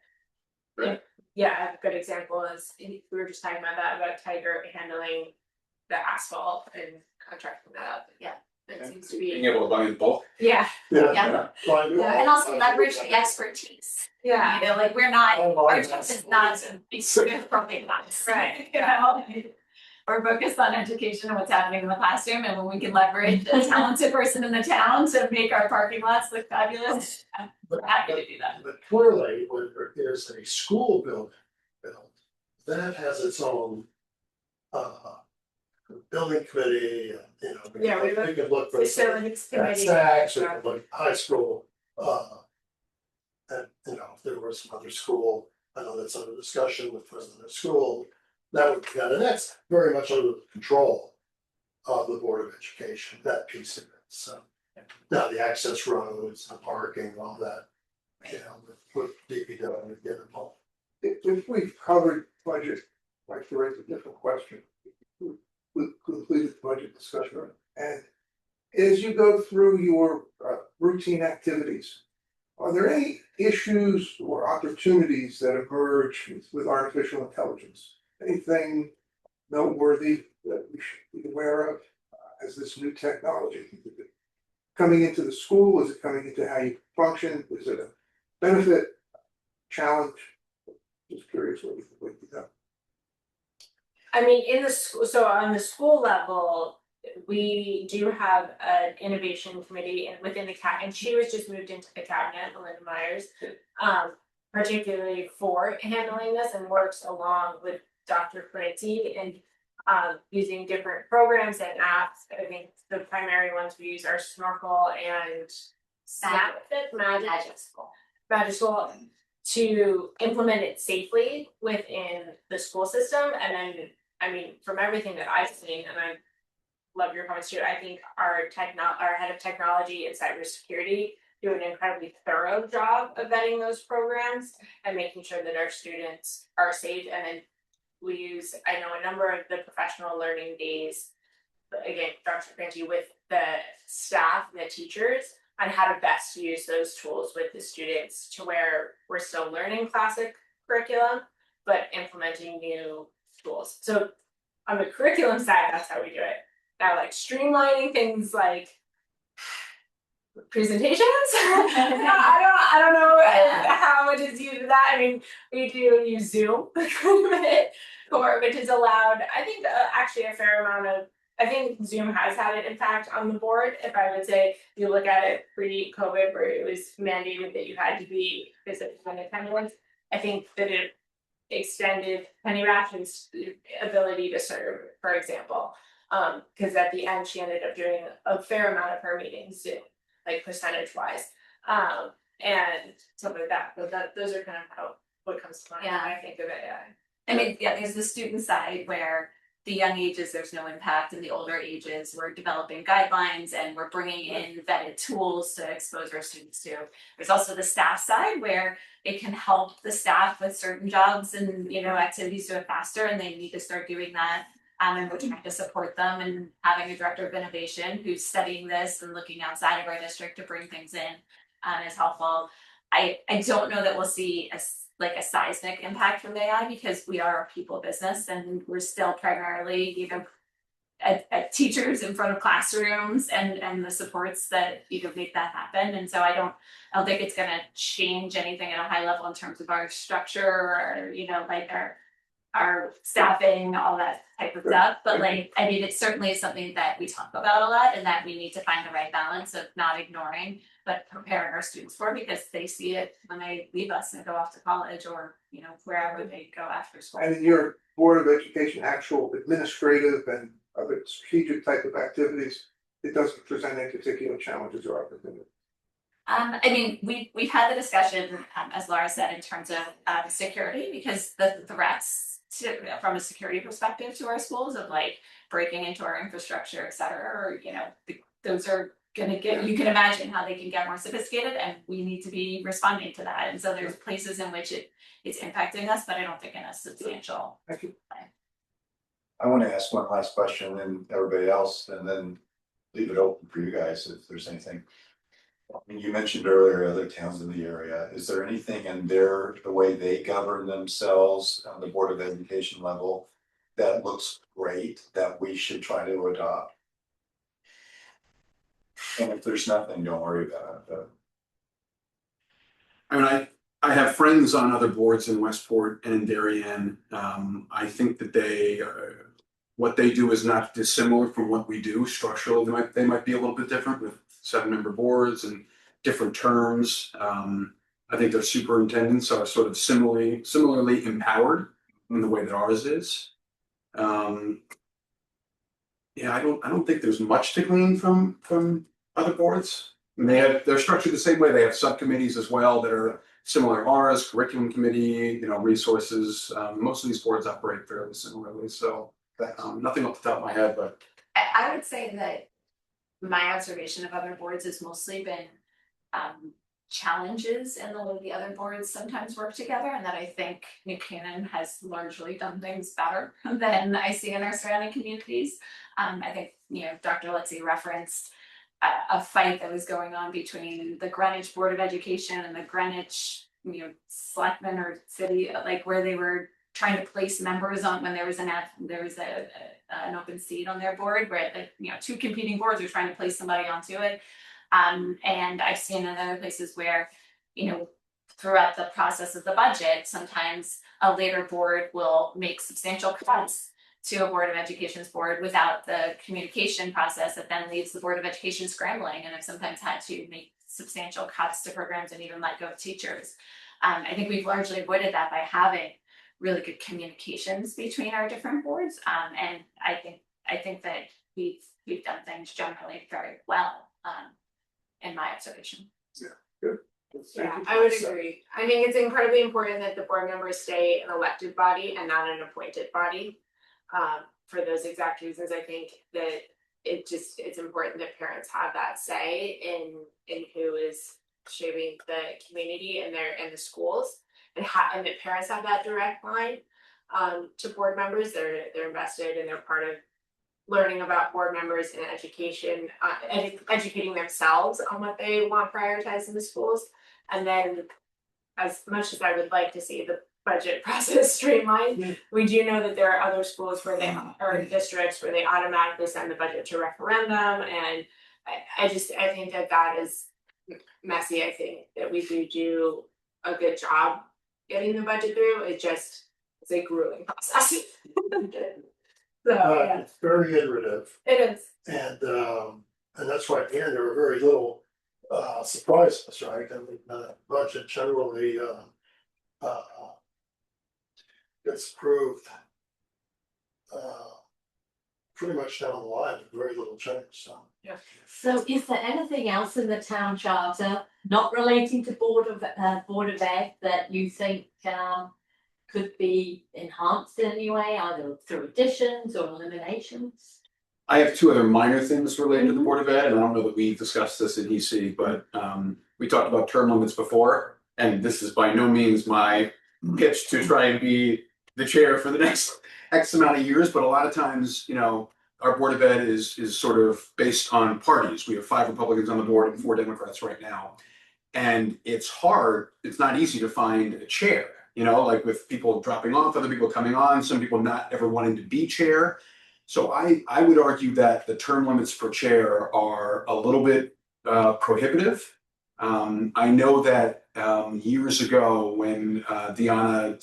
Right. Yeah, a good example is, we were just talking about Tiger handling the asphalt and contracting that out. Yeah, that seems to Being be, able to buy in bulk. yeah, Yeah. And also leverage the expertise, yeah. you know, like we're not, Oh, our my job gosh. is not to be probably not, Right. you know? we're focused on education and what's happening in the classroom, and when we can leverage a talented person in the town to make our parking lots look fabulous, we're happy to do that. But clearly, when there's a school building built, that has its own building committee, you know. Yeah, we could look for. Facilities committee. Stacks, or like high school, and you know, if there was some other school, I know that's under discussion with president of school. That would be done, and that's very much under the control of the Board of Education, that piece of it, so. Now, the access roads, the parking, all that, you know, with DPW would get involved. If we've covered budget, I'd like to raise a different question. We completed the budget discussion, and as you go through your routine activities, are there any issues or opportunities that emerge with artificial intelligence? Anything noteworthy that we should be aware of as this new technology? Is it coming into the school? Is it coming into how you function? Is it a benefit, challenge? Just curious what you know. I mean, in the school, so on the school level, we do have an innovation committee and within the and she was just moved into the cabinet, Melinda Myers. Particularly for handling this and works along with Dr. Francie and using different programs and apps. I think the primary ones we use are Snorkel and Magical to implement it safely within the school system. And then, I mean, from everything that I've seen, and I love your comments too, I think our head of technology and cybersecurity do an incredibly thorough job of vetting those programs and making sure that our students are safe. And then we use, I know, a number of the professional learning days, again, Dr. Franchi with the staff and the teachers on how to best use those tools with the students to where we're still learning classic curriculum, but implementing new tools. So on the curriculum side, that's how we do it. Now, like streamlining things like presentations. I don't know how it is used that. I mean, we do use Zoom which is allowed. I think actually a fair amount of. I think Zoom has had an impact on the board. If I would say, if you look at it pre-COVID, where it was mandated that you had to be physically in attendance, I think that it extended Penny Ratchen's ability to serve, for example, because at the end she ended up doing a fair amount of her meetings Zoom, like percentage wise, and stuff like that. But those are kind of how what comes to mind when I think of it. Yeah. I mean, yeah, there's the student side where the young ages, there's no impact, and the older ages, we're developing guidelines and we're bringing in vetted tools to expose our students to. There's also the staff side where it can help the staff with certain jobs and, you know, activities do it faster, and they need to start doing that. And we're trying to support them, and having a director of innovation who's studying this and looking outside of our district to bring things in is helpful. I don't know that we'll see a seismic impact from AI because we are a people business and we're still primarily, you know, at teachers in front of classrooms and the supports that, you know, make that happen. And so I don't think it's going to change anything at a high level in terms of our structure or, you know, like our staffing, all that type of stuff. But like, I mean, it certainly is something that we talk about a lot, and that we need to find the right balance of not ignoring, but preparing our students for, because they see it when they leave us and go off to college or, you know, wherever they go after school. And in your Board of Education, actual administrative and other strategic type of activities, it doesn't present any particular challenges or opportunities. I mean, we've had the discussion, as Laura said, in terms of security, because the threats from a security perspective to our schools of like breaking into our infrastructure, et cetera, or, you know, those are gonna get, you can imagine how they can get more sophisticated, and we need to be responding to that. And so there's places in which it's impacting us, but I don't think in a substantial Thank you. way. I want to ask one last question, and everybody else, and then leave it open for you guys if there's anything. I mean, you mentioned earlier other towns in the area. Is there anything in the way they govern themselves on the Board of Education level that looks great that we should try to adopt? And if there's nothing, don't worry about it. I mean, I have friends on other boards in Westport and in Darien. I think that they what they do is not dissimilar from what we do structurally. They might be a little bit different with 7-member boards and different terms. I think their superintendents are sort of similarly empowered in the way that ours is. Yeah, I don't think there's much to glean from other boards. And they're structured the same way. They have subcommittees as well that are similar to ours, curriculum committee, resources. Most of these boards operate fairly similarly. So nothing off the top of my head, but I would say that my observation of other boards has mostly been challenges in the way the other boards sometimes work together, and that I think New Canaan has largely done things better than I see in our surrounding communities. I think, Dr. Lutzy referenced a fight that was going on between the Greenwich Board of Education and the Greenwich, selectmen or city, like where they were trying to place members on when there was an open seat on their board where two competing boards are trying to place somebody onto it. And I've seen in other places where, throughout the process of the budget, sometimes a later board will make substantial cuts to a Board of Education's board without the communication process that then leaves the Board of Education scrambling, and have sometimes had to make substantial cuts to programs and even let go of teachers. I think we've largely avoided that by having really good communications between our different boards. And I think that we've done things generally very well, in my observation. Yeah, I would agree. I think it's incredibly important that the board members stay an elected body and not an appointed body. For those exact reasons, I think that it's important that parents have that say in who is shaping the community and the schools, and that parents have that direct line to board members. They're invested and they're part of learning about board members and education, educating themselves on what they want prioritized in the schools. And then, as much as I would like to see the budget process streamlined, we do know that there are other schools or districts where they automatically send the budget to referendum, and I think that is messy. I think that we do a good job getting the budget through. It's a grueling process. So yeah. It's very iterative, It is. and that's why again there were very little surprises, right? I mean, budget generally gets approved pretty much down the line with very little change. So is there anything else in the town charter not relating to Board of Ed that you think could be enhanced in any way, either through additions or eliminations? I have two other minor things related to the Board of Ed, and I don't know that we discussed this in EC, but we talked about term limits before, and this is by no means my pitch to try and be the chair for the next X amount of years, but a lot of times, our Board of Ed is sort of based on parties. We have 5 Republicans on the board and 4 Democrats right now. And it's hard, it's not easy to find a chair, like with people dropping off, other people coming on, some people not ever wanting to be chair. So I would argue that the term limits for chair are a little bit prohibitive. I know that years ago when Deanna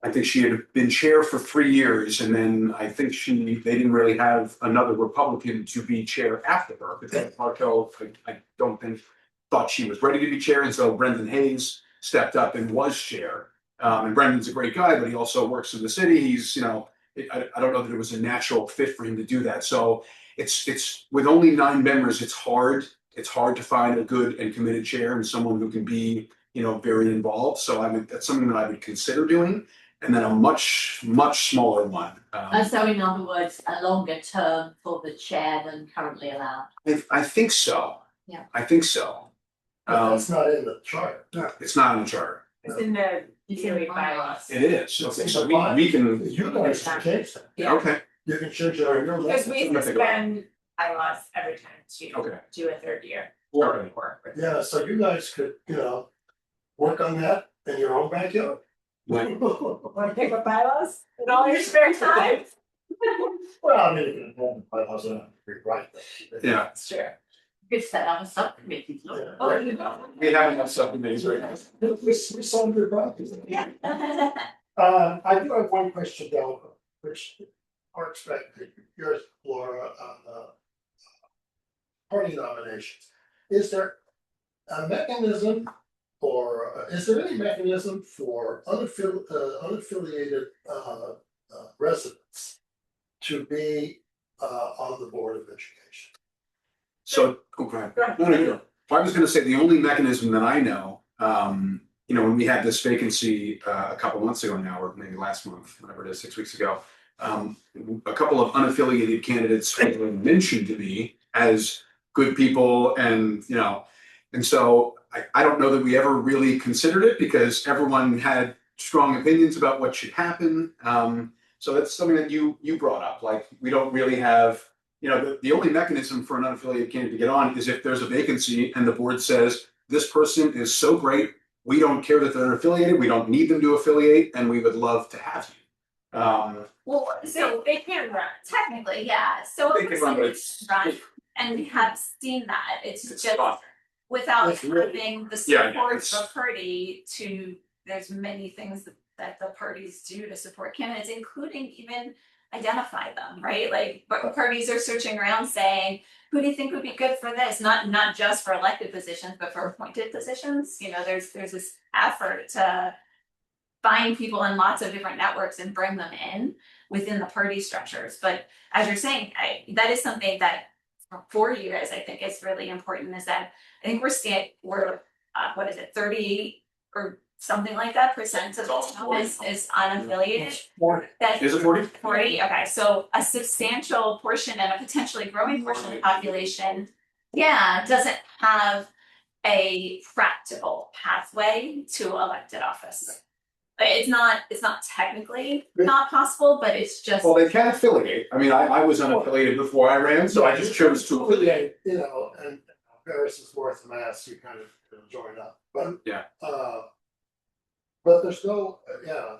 I think she had been chair for 3 years, and then I think they didn't really have another Republican to be chair after her. But Markel, I don't think, thought she was ready to be chair, and so Brendan Hayes stepped up and was chair. And Brendan's a great guy, but he also works in the city. He's, I don't know that it was a natural fit for him to do that. So it's with only 9 members, it's hard to find a good and committed chair and someone who can be, very involved. So that's something that I would consider doing. And then a much smaller one. So in other words, a longer term for the chair than currently allowed. I think so. Yeah. I think so. That's not in the charter. It's not in the charter. It's in the DOE bylaws. It is. Okay, so we can. You guys can change that. Yeah. Okay. You can change it on your level. Because we suspend bylaws every time to Okay. do a third year. Alright. Yeah, so you guys could, work on that in your own backyard. When- Want to pick up bylaws in all your spare time? Well, I mean, you can have bylaws and rewrite them. Yeah. Sure. You could set up a subcommittee. Yeah. We have enough subcommittees right now. We solved your problems. Yeah. I do have one question, though. which are expected, yours, Laura, on party nominations. Is there a mechanism or is there any mechanism for unaffiliated residents to be on the Board of Education? So, oh, go ahead. Go ahead. No, no, no. I was gonna say the only mechanism that I know, when we had this vacancy a couple months ago now, or maybe last month, whatever it is, 6 weeks ago. A couple of unaffiliated candidates were mentioned to me as good people and, and so I don't know that we ever really considered it because everyone had strong opinions about what should happen. So that's something that you brought up, like we don't really have, the only mechanism for an unaffiliated candidate to get on is if there's a vacancy and the board says, this person is so great, we don't care that they're affiliated, we don't need them to affiliate, and we would love to have you. Well, so They can run. technically, yeah, so They a can person run, but can it's- run, and we have seen that, it's It's just tough. without It's really- having the Yeah, support it's- of a party to, there's many things that the parties do to support candidates, including even identify them, right? Like, but parties are searching around saying, who do you think would be good for this? Not just for elected positions, but for appointed positions, there's this effort to find people in lots of different networks and bring them in within the party structures. But as you're saying, that is something that for you guys, I think is really important is that I think we're what is it, 38 or something like that percent of the town is unaffiliated. That Is it 40? 40, okay, so a substantial portion and a potentially growing portion of the population, doesn't have a practical pathway to elected office. It's not technically not possible, but it's just. Well, they can affiliate. I mean, I was unaffiliated before I ran, so I just chose to affiliate. And Paris is worth the mass, you kind of join up, but. Yeah. But there's no,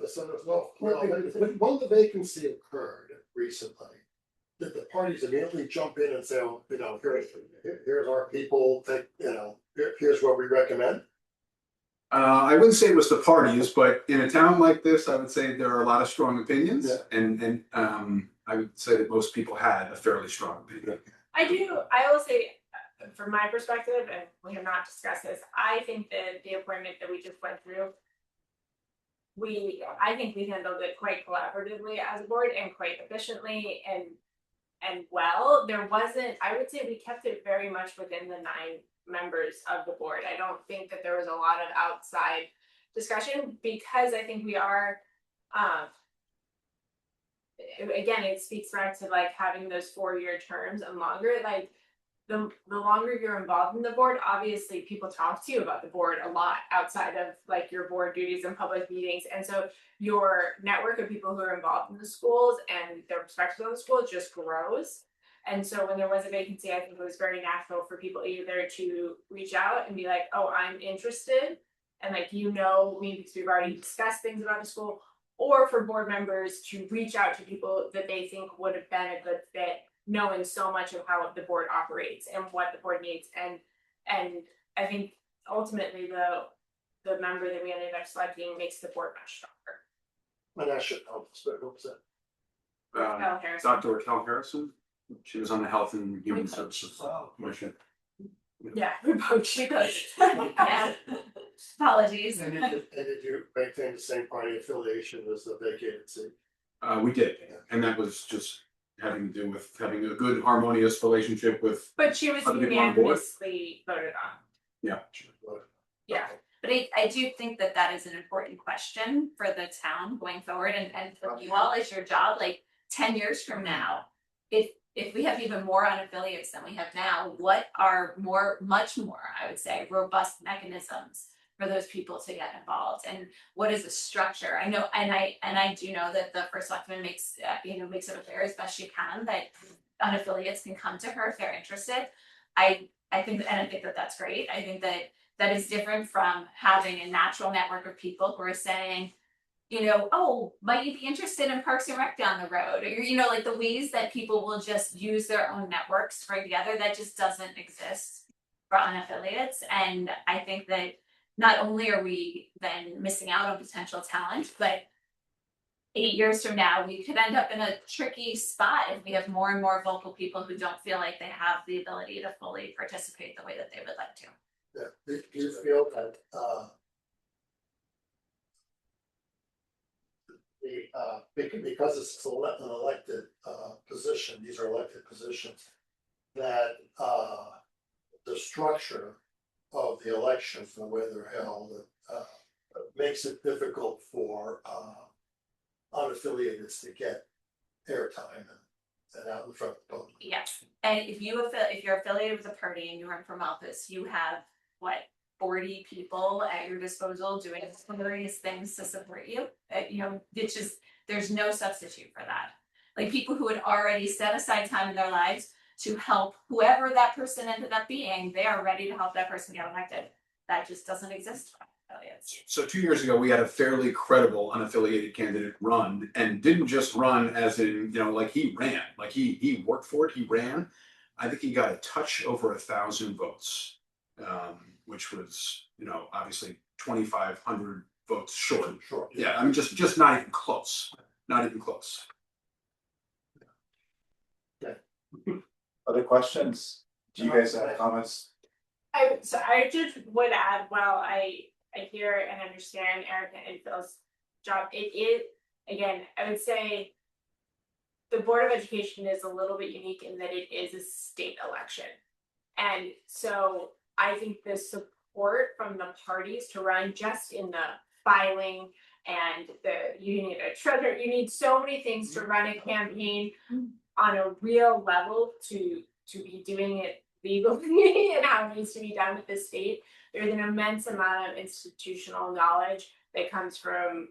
so there's no, when the vacancy occurred recently, did the parties immediately jump in and say, oh, here's our people, here's what we recommend? I wouldn't say it was the parties, but in a town like this, I would say there are a lot of strong opinions. Yeah. And I would say that most people had a fairly strong opinion. I will say, from my perspective, and we have not discussed this, I think that the appointment that we just went through. I think we handled it quite collaboratively as a board and quite efficiently and well. There wasn't, I would say we kept it very much within the 9 members of the board. I don't think that there was a lot of outside discussion because I think we are, again, it speaks back to like having those 4-year terms and longer, like the longer you're involved in the board, obviously people talk to you about the board a lot outside of like your board duties and public meetings. And so your network of people who are involved in the schools and their perspectives on the school just grows. And so when there was a vacancy, I think it was very natural for people either to reach out and be like, oh, I'm interested. And like, me because we've already discussed things about the school, or for board members to reach out to people that they think would have been a good fit, knowing so much of how the board operates and what the board needs. And I think ultimately the member that we ended up selecting makes the board much stronger. And that should help us, but what was that? Raquel Harrison. Dr. Raquel Harrison, she was on the Health and Human Services Commission. Yeah, we both, she does. Yeah. Apologies. And did you maintain the same party affiliation as the vacated seat? We did, and that was just having to do with having a good harmonious relationship with. But she was Other people on board? unanimously voted on. Yeah. Yeah. But I do think that is an important question for the town going forward and for you all as your job, like 10 years from now. If we have even more unaffiliates than we have now, what are much more, I would say, robust mechanisms for those people to get involved, and what is the structure? I know, and I do know that the first selectman makes it fair as best she can that unaffiliates can come to her if they're interested. I think that that's great. I think that is different from having a natural network of people who are saying, oh, might you be interested in Parks and Rec down the road? Or, like the ways that people will just use their own networks to bring together, that just doesn't exist for unaffiliates. And I think that not only are we then missing out on potential talent, but 8 years from now, we could end up in a tricky spot if we have more and more vocal people who don't feel like they have the ability to fully participate the way that they would like to. Yeah, do you feel that, because it's an elected, position, these are elected positions, that, the structure of the elections, the way they're held, makes it difficult for, unaffiliated to get airtime and out in front of the public? Yes, and if you're affiliated with a party and you run from office, you have what, 40 people at your disposal doing various things to support you. It's just, there's no substitute for that. Like people who had already set aside time in their lives to help whoever that person ended up being, they are ready to help that person get elected. That just doesn't exist for affiliates. So 2 years ago, we had a fairly credible unaffiliated candidate run, and didn't just run as in, like he ran, like he worked for it, he ran. I think he got a touch over 1,000 votes, which was, obviously 2,500 votes short. Sure. Yeah, I mean, just not even close, not even close. Other questions? Do you guys have comments? I just would add, while I hear and understand Erica and Phil's job, it is, again, I would say the Board of Education is a little bit unique in that it is a state election. And so I think the support from the parties to run just in the filing and you need a treasurer, you need so many things to run a campaign on a real level to be doing it legally and how it needs to be done with the state. There's an immense amount of institutional knowledge that comes from,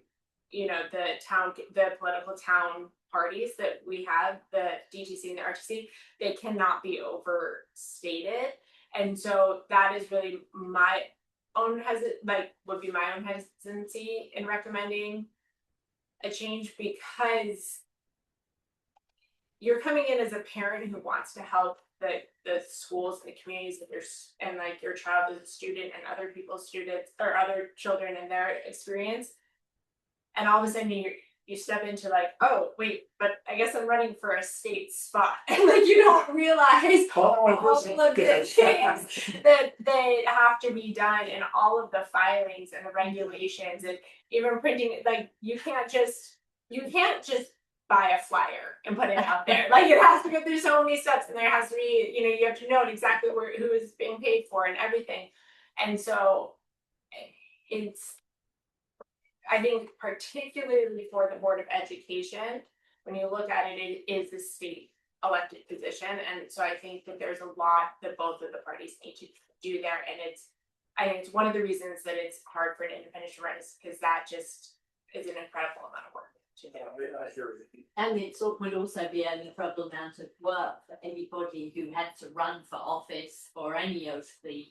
the political town parties that we have, the DTC and the RTC. They cannot be overstated. And so that is really my own hesitancy in recommending a change, because you're coming in as a parent who wants to help the schools and the communities that there's, and like your child is a student and other people's students or other children and their experience. And all of a sudden you step into like, oh wait, but I guess I'm running for a state spot. And like you don't realize all of the things that they have to be done and all of the filings and the regulations and even printing, like you can't just buy a flyer and put it out there. Like it has to go through so many steps, and there has to be, you have to know exactly who is being paid for and everything. And so it's, I think particularly for the Board of Education, when you look at it, it is a state elected position. And so I think that there's a lot that both of the parties need to do there. And I think it's one of the reasons that it's hard for an independent to run, is because that just is an incredible amount of work. I hear you. And it would also be an incredible amount of work for anybody who had to run for office for any of the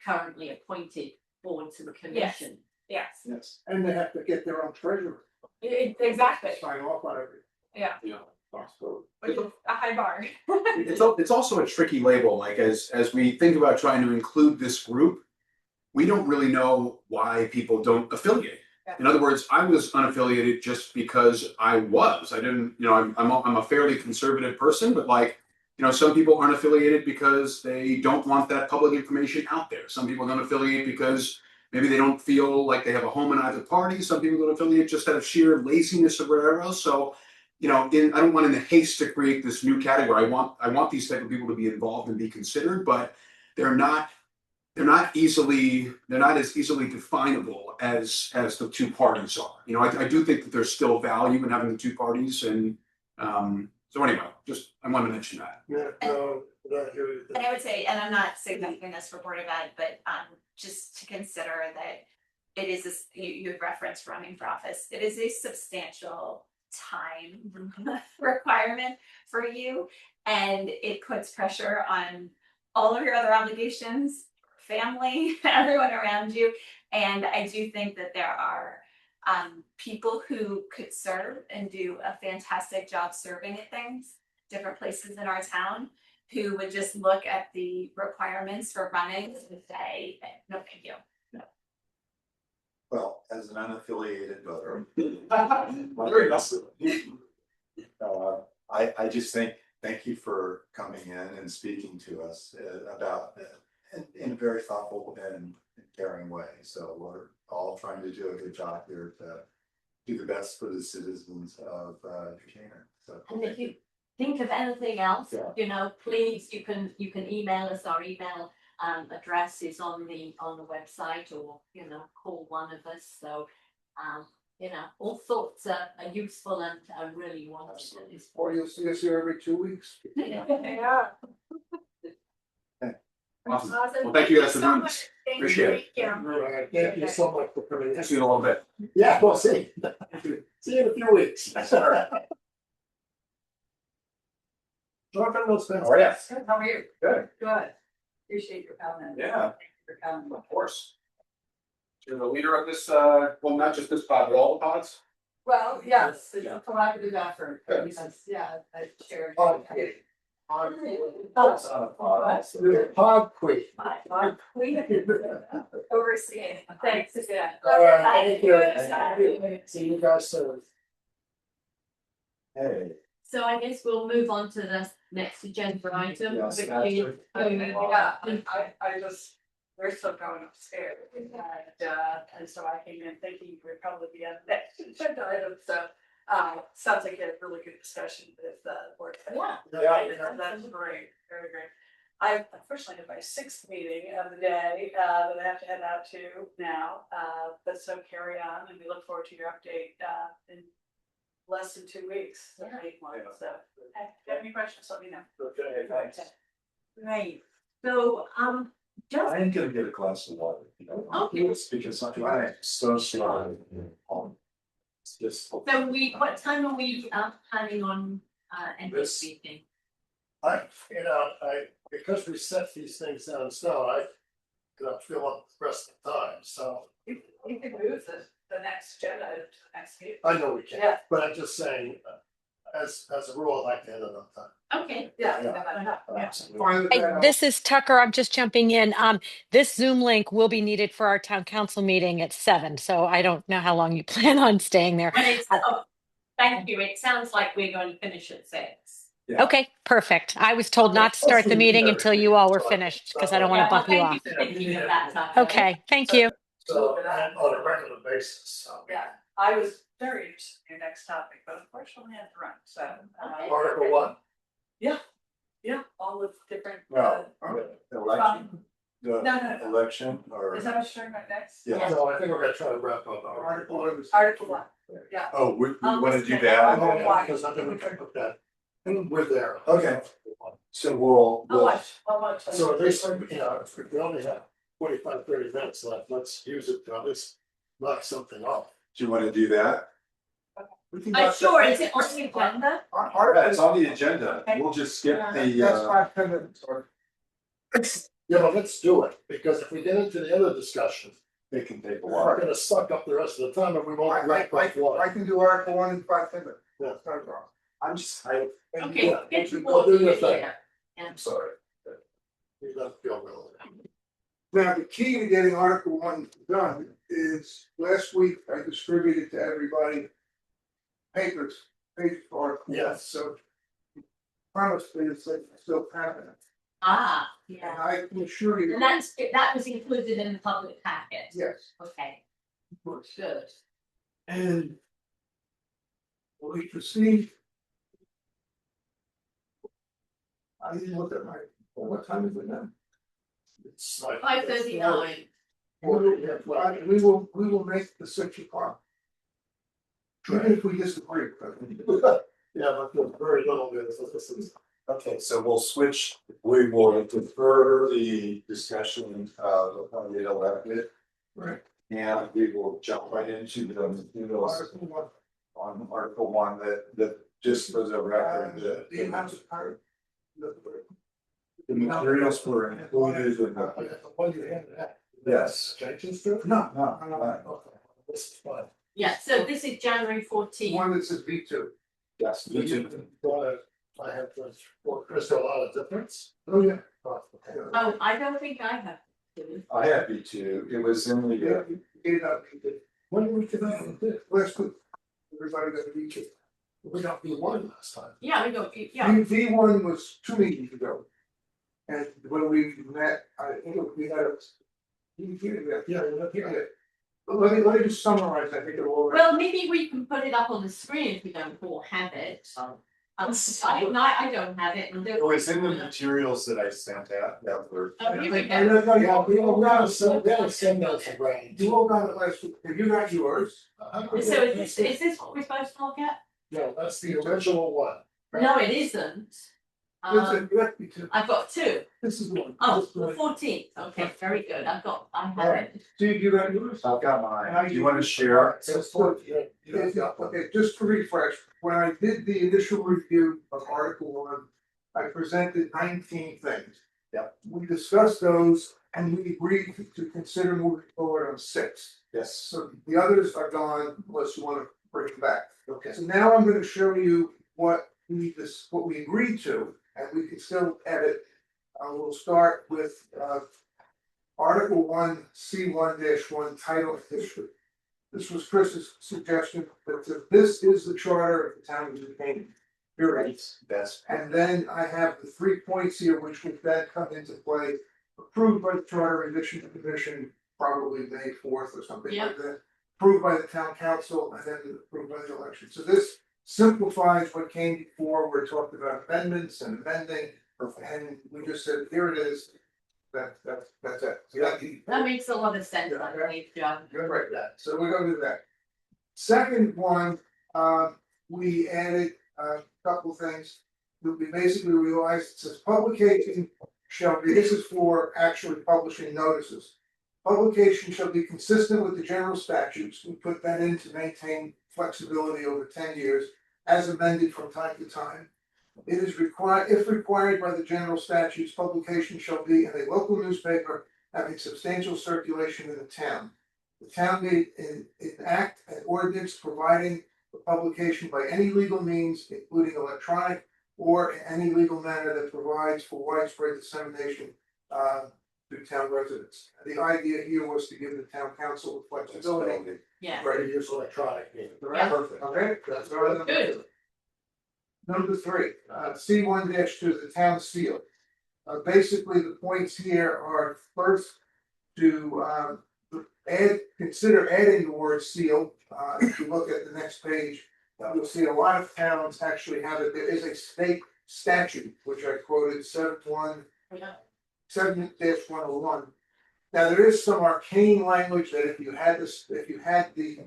currently appointed boards and commissions. Yes, Yes. And they have to get their own treasurer, exactly. sign off on everything. Yeah, Yeah. So, which is a high bar. It's also a tricky label, like as we think about trying to include this group, we don't really know why people don't affiliate. In other words, I was unaffiliated just because I didn't, I'm a fairly conservative person, but some people aren't affiliated because they don't want that public information out there. Some people don't affiliate because maybe they don't feel like they have a home in either party. Some people don't affiliate just out of sheer laziness or whatever else. So, I don't want in the haste to create this new category. I want these type of people to be involved and be considered, but they're not as easily definable as the two parties are. I do think that there's still value in having the two parties, and so anyway, I want to mention that. Yeah, no, I hear you. And I would say, and I'm not signaling this for Board of Ed, but just to consider that it is you have referenced running for office. It is a substantial time requirement for you, and it puts pressure on all of your other obligations, family, everyone around you. And I do think that there are people who could serve and do a fantastic job serving at things, different places in our town, who would just look at the requirements for running and say, no, thank you. Well, as an unaffiliated voter. Very nice. I just thank you for coming in and speaking to us about, in a very thoughtful and caring way. So we're all trying to do a good job here to do the best for the citizens of Decatur. So. And if you think of anything else, Yeah. you know, please, you can email us. Our email address is on the website, or, you know, call one of us. So, you know, all thoughts are useful and really wanted. Or you'll see us here every 2 weeks. Yeah. Awesome. Awesome. Well, thank you guys for so doing much. this. Thank Appreciate you. it. Thank you. All right, thank you so much for coming in. See you in a little bit. Yeah, we'll see. See you in a few weeks. Jonathan, those things. Oh, yeah. How are you? Good. Good. Appreciate your comment. Yeah. Thank you for coming. Of course. You're the leader of this, well, not just this pod, but all the pods? Well, yes, it's Yeah. a collaborative effort, Good. because, yeah, I share. Okay. Oh, Pod queen. Overseeing, thanks, yeah. All right, thank you. See you guys soon. Hey. So I guess we'll move on to the next agenda item. Yes, which that's is- it. Yeah, I just, we're still going upstairs, and so I came in thinking we'd probably be on the next agenda item, so. Sounds like you had a really good discussion with the board. Yeah. That's great, very great. I unfortunately have my 6th meeting of the day, that I have to head out to now, but so carry on, and we look forward to your update, in less than 2 weeks. Yeah. 8 months, so, if you have any questions, let me know. Okay, thanks. Right, so, just, I am gonna get a glass of water, you know. Okay. Because I'm trying so slow. It's just. so what time are we planning on ending this meeting? Because we set these things down in stone, I don't feel up the rest of the time, so You can move the next agenda item to the next meeting. I know we can, Yeah. but I'm just saying, as a rule, I like to end it on time. Okay. Yeah. Fine with Hey, that. this is Tucker. I'm just jumping in. This Zoom link will be needed for our town council meeting at 7. So I don't know how long you plan on staying there. But it's, thank you, it sounds like we're going to finish at 6. Yeah. Okay, perfect. I was told not to start the meeting until you all were finished because I don't want to bump you off. Thank you for thinking of that, Tucker. Okay, thank you. So, and on a regular basis, so. Yeah, I was very interested in your next topic, but unfortunately I had to run, so. Okay. Article 1. Yeah, all the different. No, election, the No. election or. Is that what you're talking about next? Yeah. So I think we're gonna try to wrap up our Article 1 is. Article 1, yeah. Oh, we I'll wanna list do it. that? Oh, yeah, because I'm gonna put that, and we're there. Okay. So we'll. How much? So they said, you know, if we only have 25-30 minutes left, let's use it to at least knock something off. Do you wanna do that? We can I'm knock sure, that- is it on the agenda? Yeah, it's on the agenda. We'll just skip the, That's 5-10 minutes, or Yeah, but let's do it, because if we get into the other discussion, it can take a we're while. gonna suck up the rest of the time and we won't wrap up I one. can do Article 1 in 5-10 minutes. Yeah. That's not a problem. I'm just, Okay, Yeah, get we'll your board do your here. thing. I'm sorry. You don't feel real. Now, the key to getting Article 1 done is, last week I distributed to everybody pages for Article 1, Yes. so. Promise is that it's still happening, Ah, and yeah, I can assure you, and that was included in the public packet, yes. okay. Good. And we proceed. I didn't look at my, what time is it now? It's like. 5:39. We will make the 6 o'clock. Even if we disagree, but Yeah, but there's very little bit of this is. Okay, so we'll switch, we will defer the discussion of the elected. Right. And we will jump right into the materials Article 1. on Article 1 that just for the record, The amounts of power. the materials were included in the. The one you handed out. Yes. Changes to it? No, Okay, this is fine. Yeah, so this is January the 14th. one that says B2. Yes, me too. I have to, for Crystal, a lot of difference. Oh, yeah. Oh, okay. Oh, I don't think I have. I have B2, it was in the, Yeah, you gave that, you did. When did we get out of this? Last week. Everybody got a week. We got B1 last time. Yeah, we go, yeah, V one was 2 meetings ago. And when we met, I think we had a. Yeah. Let me just summarize, I think it will. well, maybe we can put it up on the screen if we don't all have it. I don't have it. and It was in the materials that I sent out, that were. Oh, here we I go. don't know, yeah, we gotta send those to Brian. You all got it last week, have you got yours? So is this what we're supposed to look at? No, that's the original one. No, it isn't. I've got two. This is one. Oh, This is one. 14th. Okay, very good. I have it. Steve, you got yours? I've got mine. Do you want to share? Okay, just to refresh, when I did the initial review of Article 1, I presented 19 things. Yep. We discussed those and we agreed to consider moving forward on 6. Yes. So the others are gone unless you want to bring them back. Okay. So now I'm gonna show you what we agreed to, and we can still edit. We'll start with Article 1, C1-1, title history. This was Chris's suggestion, but this is the charter of the town of New Canaan. Period. That's. And then I have the 3 points here, which would then come into play, approved by the Charter Revision Commission, probably May 4th or something like that. Approved by the town council and then approved by the election. So this simplifies what came before, where we talked about amendments and amending. And we just said, here it is. That's it. So That makes a lot of sense, I believe, John. You're right, that, so we're gonna do that. Second one, we added a couple things. We basically realized it says publication shall be, this is for actually publishing notices. Publication shall be consistent with the general statutes. We put that in to maintain flexibility over 10 years as amended from time to time. It is required, if required by the general statutes, publication shall be in a local newspaper having substantial circulation in the town. The town may enact an ordinance providing the publication by any legal means, including electronic, or in any legal manner that provides for widespread dissemination to town residents. The idea here was to give the town council the flexibility. Yeah. Ready to use electronic. Yeah. Perfect, okay, that's all right. Good. Number 3, C1-2, the town seal. Basically, the points here are first to consider adding the word seal. If you look at the next page, you'll see a lot of towns actually have it. There is a state statute, which I quoted, 7-1. 7-101. Now, there is some arcane language that if you had the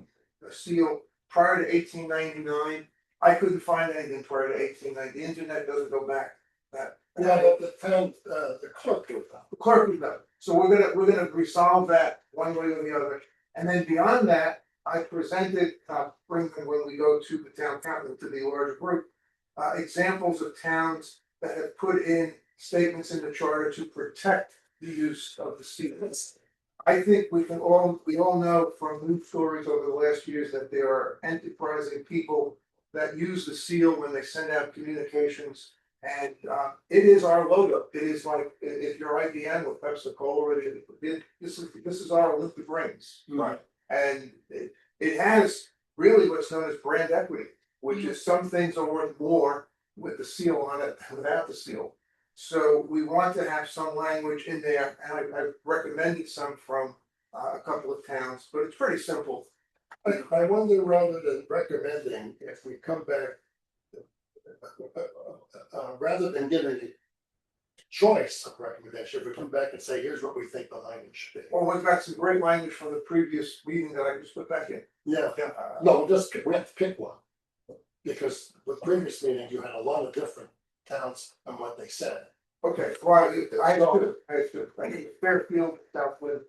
seal prior to 1899, I couldn't find anything prior to 1890. The internet doesn't go back that. Yeah, but the town, the clerk would know. The clerk would know. So we're gonna resolve that one way or the other. And then beyond that, I presented, when we go to the town council, to the larger group, examples of towns that have put in statements in the charter to protect the use of the seals. I think we all know from news stories over the last years that there are enterprising people that use the seal when they send out communications. And it is our logo. It is like if you're IBM or Pepsi-Cola, this is our Olympic rings. Right. And it has really what's known as brand equity, which is some things are worth more with the seal on it than without the seal. So we want to have some language in there, and I've recommended some from a couple of towns, but it's pretty simple. I wonder, rather than recommending, if we come back. Rather than giving a choice of recommendation, if we come back and say, here's what we think the language should be. Well, we've got some great language from the previous meeting that I just put back in. Yeah, no, we have to pick one. Because with previous meetings, you had a lot of different towns and what they said. Okay, well, I think Fairfield, Southwood.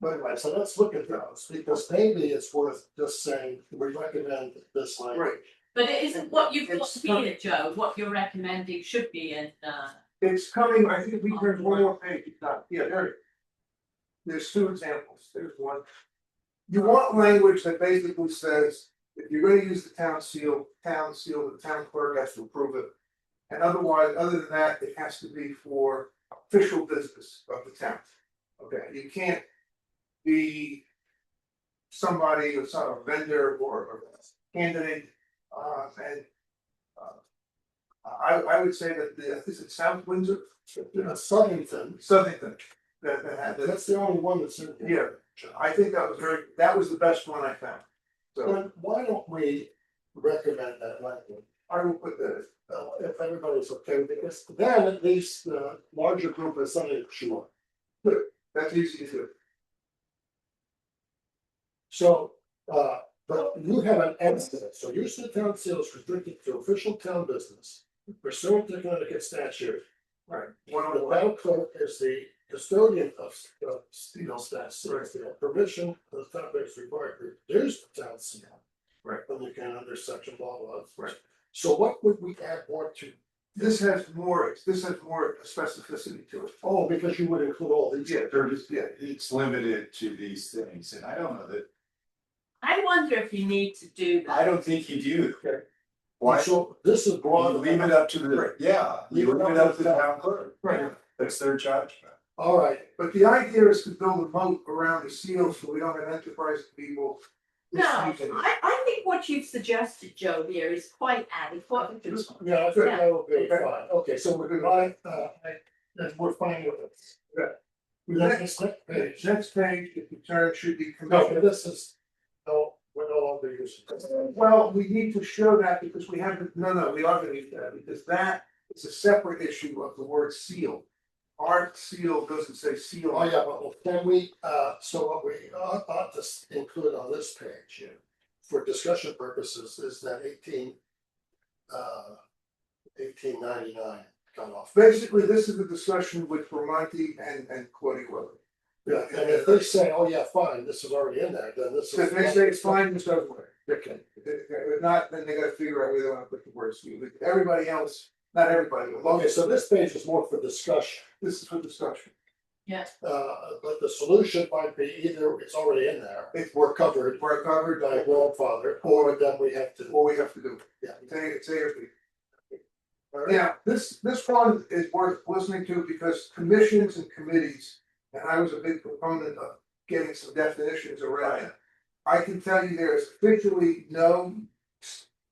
But anyway, so let's look at those, because maybe it's worth just saying, we recommend this language. Right. But it isn't what you've got It's here, Joe, what you're recommending should be in, It's coming, I think there's one more page, it's not, yeah, there it is. There's 2 examples, there's one. You want language that basically says, if you're gonna use the town seal, the town clerk has to approve it. And otherwise, other than that, it has to be for official business of the town. Okay, you can't be somebody, or some vendor or candidate, and. I would say that is it South Windsor? Southington, Southington, that had that. that's the only one that's in here. Yeah, I think that was the best one I found. So Then why don't we recommend that language? I will put that, If everybody's okay with it, because then at least the larger group is something to chew on. that's easy to do. So, but you have an estimate, so use of the town seal is restricted to official town business pursuant to Connecticut statute. Right. The town clerk is the custodian of steel stats, so if they have permission, the town is required to reduce the town seal. Right. Then you can under section blah blah. Right. So what would we add more to? This has more specificity to it. Oh, because you would include all these. Yeah, they're just, yeah, It's limited to these things, and I don't know that, I wonder if you need to do I that. don't think you do. Why? So this is You broad. leave it up to the, yeah, you leave it up to the town clerk. right. That's their judgment. All right, But the idea is to build a moat around the seal so we don't have enterprise people. No, misusing it. I think what you've suggested, Joe, here is quite adequate. yeah, I think that would be fine. Okay, so we're gonna, we're fine with it. Yeah. Next page. Next page, the concern should be No, commission. this is, no, we're no longer using this. Well, we need to show that because we have, no, we are gonna use that, because that is a separate issue of the word seal. Our seal doesn't say seal. Oh, yeah, but can we, so what we ought to include on this page, for discussion purposes, is that 1899 cutoff. Basically, this is the discussion with Bramante and Claudia Weber. Yeah, and if they say, oh, yeah, fine, this is already in there, then this is. If they say it's fine, it's over with. Okay, If not, then they gotta figure out where they wanna put the word seal. Everybody else, not everybody, but okay, so this page is more for discussion. this is for discussion. But the solution might be either it's already in there, If we're covered we're covered, by grandfather, or then we have to. what we have to do. Yeah. Say it. All right. Now, this one is worth listening to because commissions and committees, and I was a big proponent of getting some definitions around it. I can tell you there is officially nothing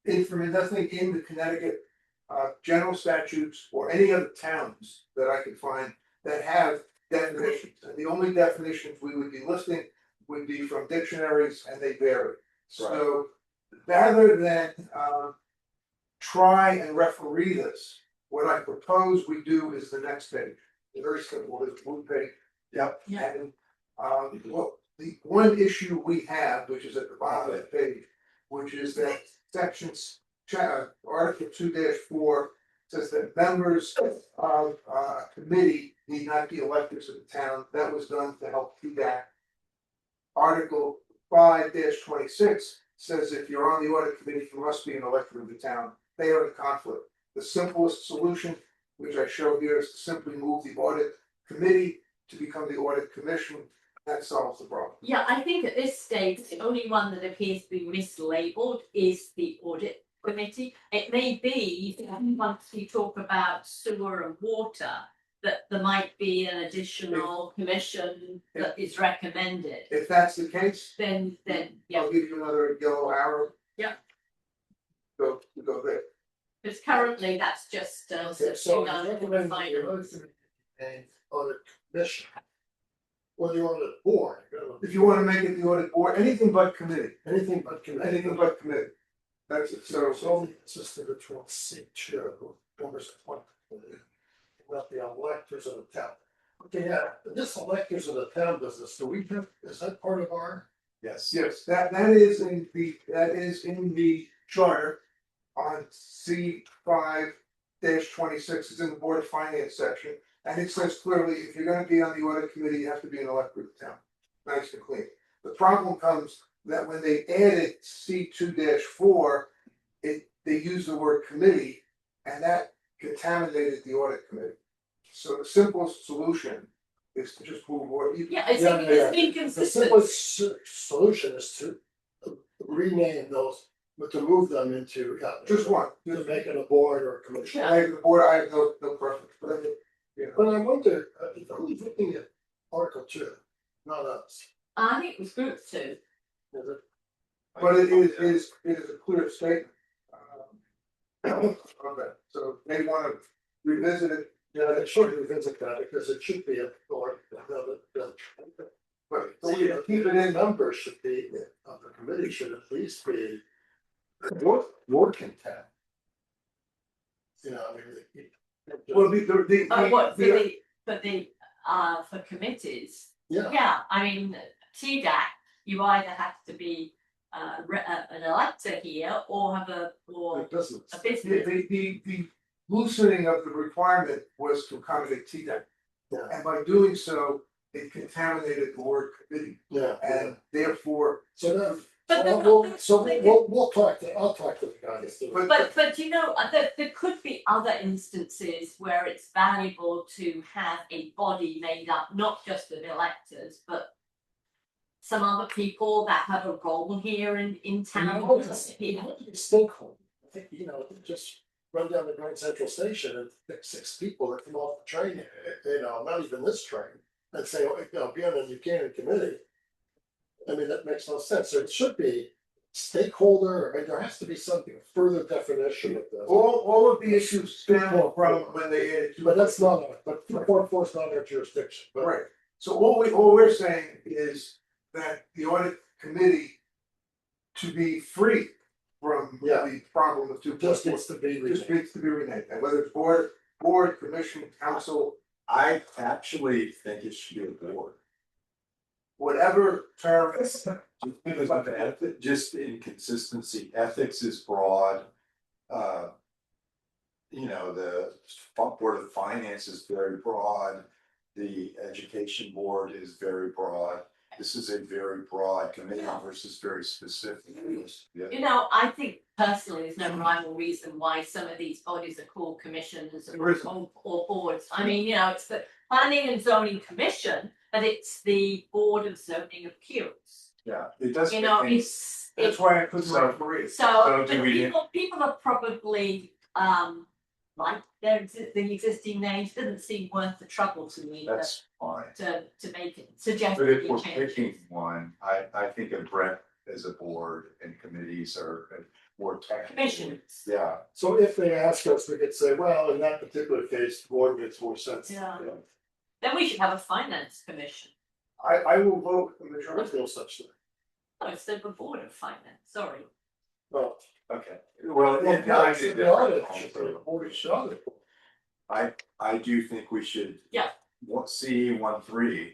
in the Connecticut general statutes or any other towns that I could find that have definitions. And the only definitions we would be listing would be from dictionaries and they vary. So rather than try and referee this, what I propose we do is the next page. Very simple, it's blue page. Yep. Yeah. And well, the one issue we have, which is at the bottom of the page, which is that sections, article 2-4 says that members of a committee need not be electors of the town. That was done to help do that. Article 5-26 says if you're on the audit committee, you must be an elector of the town. They are in conflict. The simplest solution, which I show here, is to simply move the audit committee to become the audit commission. That solves the problem. Yeah, I think at this stage, the only one that appears to be mislabeled is the audit committee. It may be, once we talk about sewer and water, that there might be an additional commission that is recommended. If that's the case, Then, yeah, I'll give you another yellow arrow. Yeah. Go there. because currently that's just, Okay, so you know, you recommend the final. audit and audit commission. Or the audit board, If you wanna make it the audit board, anything but committee, anything but committee. anything but committee. That's it, So it's so, only consistent of 12 seat chair, who members appointed. Not the electors of the town. Okay, yeah, this electors of the town business, do we have, is that part of our? Yes. yes, that is in the charter. On C5-26, it's in the Board of Finance section, and it says clearly, if you're gonna be on the audit committee, you have to be an elector of the town. Nice and clean. The problem comes that when they added C2-4, they used the word committee, and that contaminated the audit committee. So the simplest solution is to just move or you. Yeah, it's Yeah, it's The inconsistent. simplest solution is to rename those, but to move them into. Just one. To make it a board or a commission. Yeah. I have the board, I have no preference, but But I wonder, who's looking at Article 2, not us. I think it was group two. Yeah. but it is a clear statement. On that, so they wanna revisit it, Yeah, it should revisit that because it should be a, or, but so we keep it in. numbers should be, of the committee should at least be more content. You know, I mean. Well, the. What, for committees? Yeah, Yeah, I mean, TDAC, you either have to be an elector here or have or it doesn't. a business. The loosening of the requirement was to accommodate TDEC. Yeah. And by doing so, it contaminated the word committee, Yeah, and therefore, so then, But the- we'll talk to, I'll talk to the guys. But you know, there could be other instances where it's valuable to have a body made up, not just of electors, but some other people that have a role here in town. Stakeholder, I think, you know, just run down the Grand Central Station and pick 6 people that come off the train, you know, not even this train, and say, oh, you know, be on the Buchanan committee. I mean, that makes no sense, so it should be stakeholder, I mean, there has to be something, further definition of this. all of the issues stem from when they added. But that's not, but Port Force not our jurisdiction, but. Right, so all we're saying is that the audit committee to be free from Yeah. the problem of two. Just needs to be Just renamed. needs to be renamed, and whether it's board, commission, council, I actually think it should be a board. whatever term. Just inconsistency, ethics is broad. You know, the Board of Finance is very broad, the Education Board is very broad. This is a very broad committee versus very specific. Yeah. You know, I think personally, there's no rhyme or reason why some of these bodies are called commissions or boards. I mean, you know, it's the Planning and Zoning Commission, but it's the Board of Zoning Appeals. Yeah, it does. You know, make it's That's why I put So- Maria. so, do but we- people are probably like the existing names, doesn't seem worth the trouble to me That's fine, to make it suggest but if any we're changes. picking one, I think a breadth as a board and committees are more technical. Commissions. Yeah, So if they ask us, we could say, well, in that particular case, the board makes more sense. Yeah. Then we should have a finance commission. I will vote with the There is majority. no such thing. Oh, instead of a board of finance, sorry. Well, okay, well, well, it ties the in different audit homes, should be a so board of audit. I do think we should. Yeah. What C13,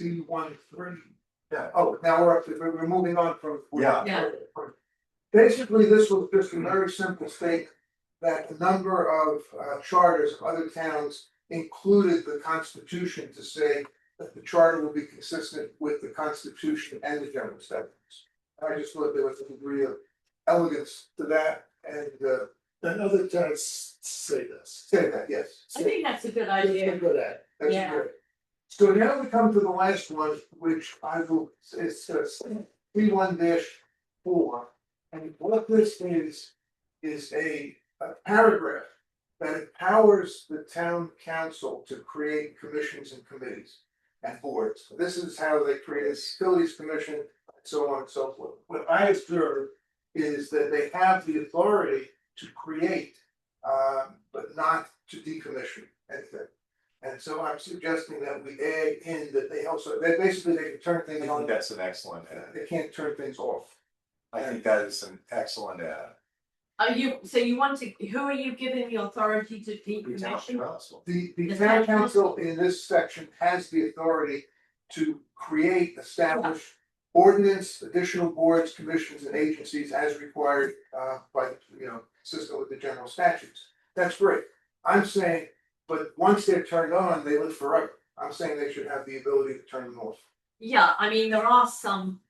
C13. yeah, Oh, now we're moving on from. Yeah. Yeah. Basically, this was just a very simple statement that a number of charters of other towns included the Constitution to say that the charter will be consistent with the Constitution and the general statutes. I just thought there was a degree of elegance to that, and And other towns say this. say that, yes. I think that's a good They're idea. good at. That's Yeah. great. So now we come to the last one, which I will, it's C1-4. And what this is a paragraph that empowers the town council to create commissions and committees and boards. This is how they create a facilities commission, and so on and so forth. What I observe is that they have the authority to create, but not to decommission anything. And so I'm suggesting that we add in that they also, that basically they can turn I things think on, that's an excellent ad. they can't turn things off. I think that is an excellent ad. So you want to, who are you giving the authority to decommission? The The town town council in this section has the authority to create, establish ordinance, additional boards, commissions and agencies as required by, consistent with the general statutes. That's great. I'm saying, but once they're turned on, they live forever. I'm saying they should have the ability to turn them off. Yeah, I mean, there are some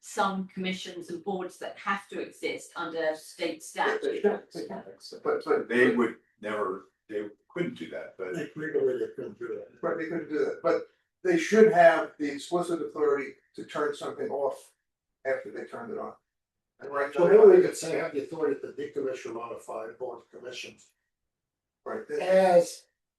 commissions and boards that have to exist under state statute. But They would never, they couldn't do that, but They legally they couldn't do that. But they couldn't do that, but they should have the explicit authority to turn something off after they turned it on. And right. So maybe we could say have the authority to decommission, modify board commissions Right,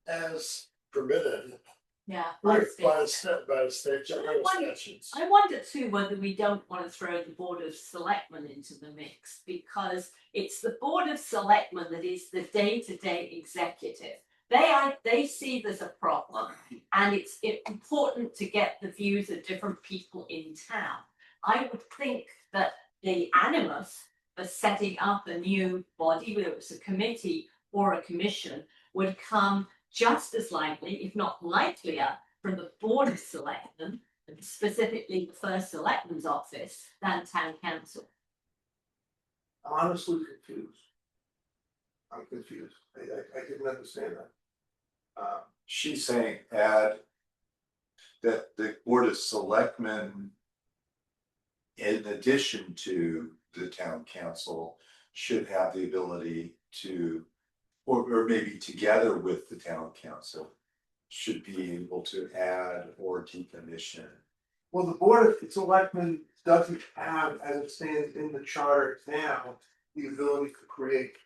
as permitted Yeah. By the state general wonder- statutes. I wonder too whether we don't want to throw the Board of Selectmen into the mix, because it's the Board of Selectmen that is the day-to-day executive. They see there's a problem, and it's important to get the views of different people in town. I would think that the animus for setting up a new body, whether it's a committee or a commission, would come just as likely, if not likelier, from the Board of Selectmen, and specifically the first Selectman's office, than town council. I'm honestly confused. I'm confused. I didn't understand that. She's saying add that the Board of Selectmen, in addition to the town council, should have the ability to, or maybe together with the town council, should be able to add or decommission. Well, the Board of Selectmen doesn't have, as it stands in the charter now, the ability to create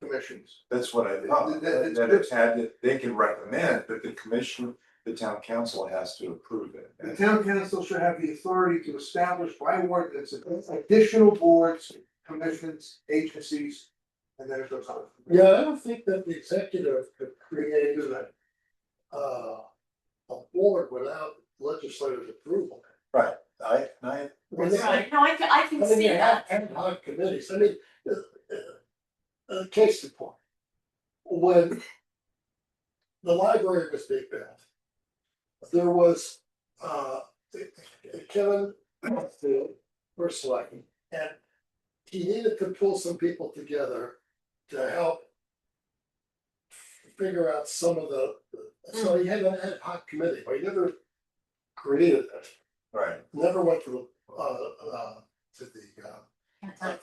commissions. That's what I thought, that it's had, that they can recommend, but the commission, the town council has to approve it. The town council should have the authority to establish by ordinance additional boards, commissions, agencies, and then it goes on. Yeah, I don't think that the executive could create a board without legislative approval. Right, I, Right, no, I can see that. Ad hoc committees, I mean, case in point. When the library was being built, there was, Kevin, first selectman, and he needed to pull some people together to help figure out some of the, so he had an ad hoc committee, but he never created it, right, never went to the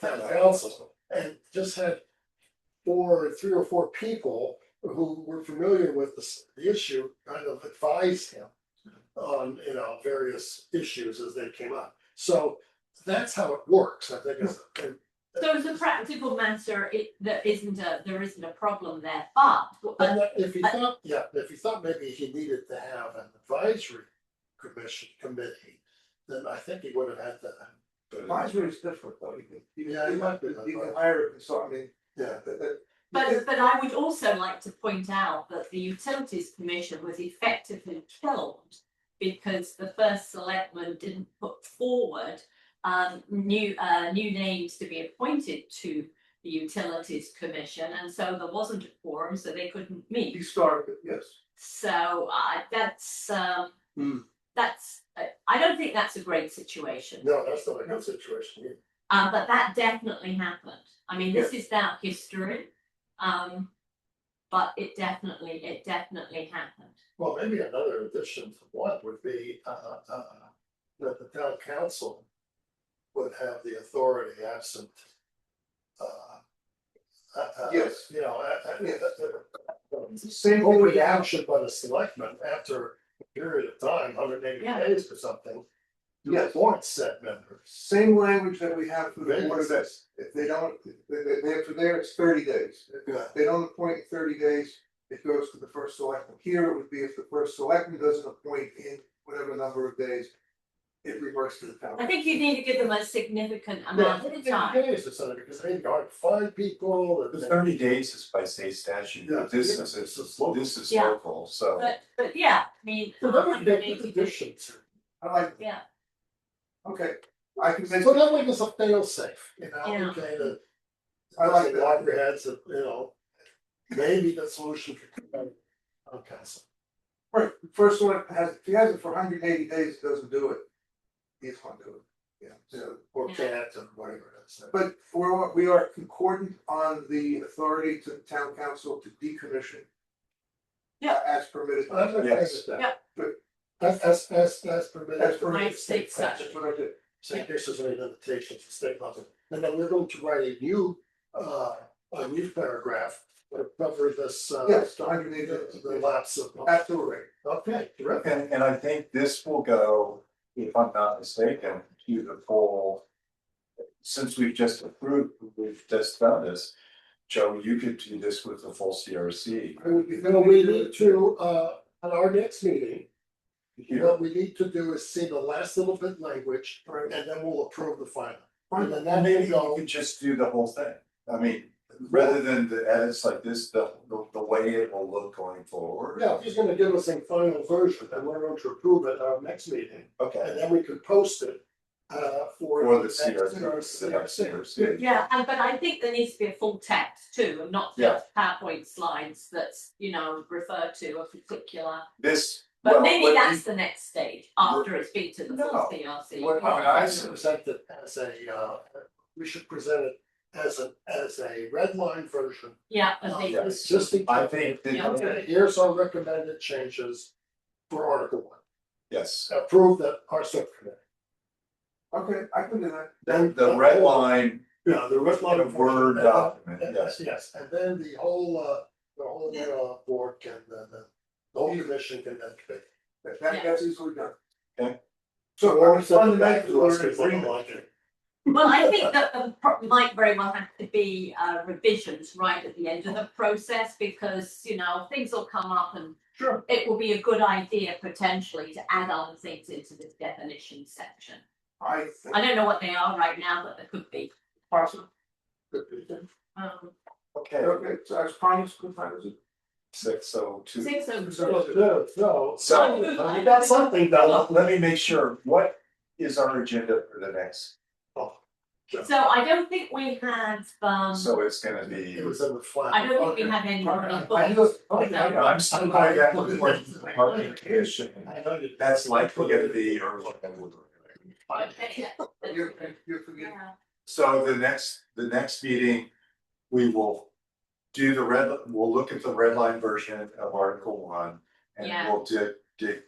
town council, and just had three or four people who were familiar with the issue, kind of advised him on, various issues as they came up. So that's how it works, I think. So as a practical matter, there isn't a problem there, but. But if he thought maybe he needed to have an advisory committee, then I think he would have had that. Advisory is different though, you Yeah, can hire a consultant, yeah, But I would also like to point out that the Utilities Commission was effectively killed because the first selectman didn't put forward new names to be appointed to the Utilities Commission, and so there wasn't a quorum, so they couldn't meet. he started it, yes. So that's I don't think that's a great situation. No, that's not a good situation either. But that definitely happened. I mean, this is now history. But it definitely happened. Well, maybe another addition to what would be that the town council would have the authority absent. Yes. Same only action by the selectmen after a period of time, 180 Yeah. days or something. To Yes. appoint said members. Same language that we have for the Very Board of nice. Ed. If they don't, for there, it's 30 days. Yeah. If they don't appoint in 30 days, it goes to the first selectman. Here, it would be if the first selectman doesn't appoint in whatever number of days, it reverts to the town. I think you need to give them a significant amount of time. Days or something, because they hard to find people. the 30 days is by state statute, Yeah. but this This is is Yeah. local, so. But yeah, I mean. So that would be a good 180 addition to. I like, Yeah, okay, I can make, So that way it's a fail safe, Yeah. okay, the. I like that. Loggerheads, maybe the solution could come out of council. Right, first one if he has it for 180 days, doesn't do it. He's gonna do it, Or Yeah. can't, or whatever it is. But we are concordant on the authority to the town council to decommission. Yeah. As permitted. I'm okay Yes. with that. Yeah. But As As permitted. per my state statute. that's what I did. Say this is any limitations, the state level, and then we're going to write a new paragraph to cover this, Yes, the 180 days. the lapse of. Absolutely. Okay, terrific. And I think this will go, if I'm not mistaken, to the full. Since we've just done this, Joe, you could do this with the full CRC. I would be. No, we need to, at our next meeting, here. What we need to do is see the last little bit language, and then we'll approve the final. And then And that maybe will you go, can just do the whole thing. I mean, rather than the edits like this, the way it will look going forward. yeah, he's gonna give us a final version, and we're going to approve it at our next meeting, Okay. and then we could post it. For For the next- CRC. Yeah, and but I think there needs to be a full text too, and not Yeah. just PowerPoint slides that's, refer to a particular. This. But well, maybe what that's we- the next stage after it's been to the full No. CRC. What- I should present it as we should present it as a red line version. Yeah, I of think the existing. I think that- Yeah. Okay, here's our recommended changes for Article 1, Yes, approved at our subcommittee. Okay, I can do that. Then the red line, Yeah, the red line. the Word document, Yes, yes. yes, and then the whole board can, the whole commission can then pick. That's easily done. Okay. So Or we're send it back fundamentally, to us we're in if they don't agreement. like it. Well, I think that there might very well have to be revisions right at the end of the process because, things will come up and Sure. it will be a good idea potentially to add other things into this definition section. I think. I don't know what they are right now, but there could be. Could be good. Okay, Okay, so as promised, good time is it? 6:02. Six So, oh. So you got something done. let me make sure, what is our agenda for the next? So I don't think we have, So it's gonna be. It was in the flat. I don't think we have any. I'm still going back and forth, parking commission, I know you- that's likely gonna be early. You're forgetting. So the next meeting, we will do we'll look at the red line version of Article 1. And Yeah. we'll dig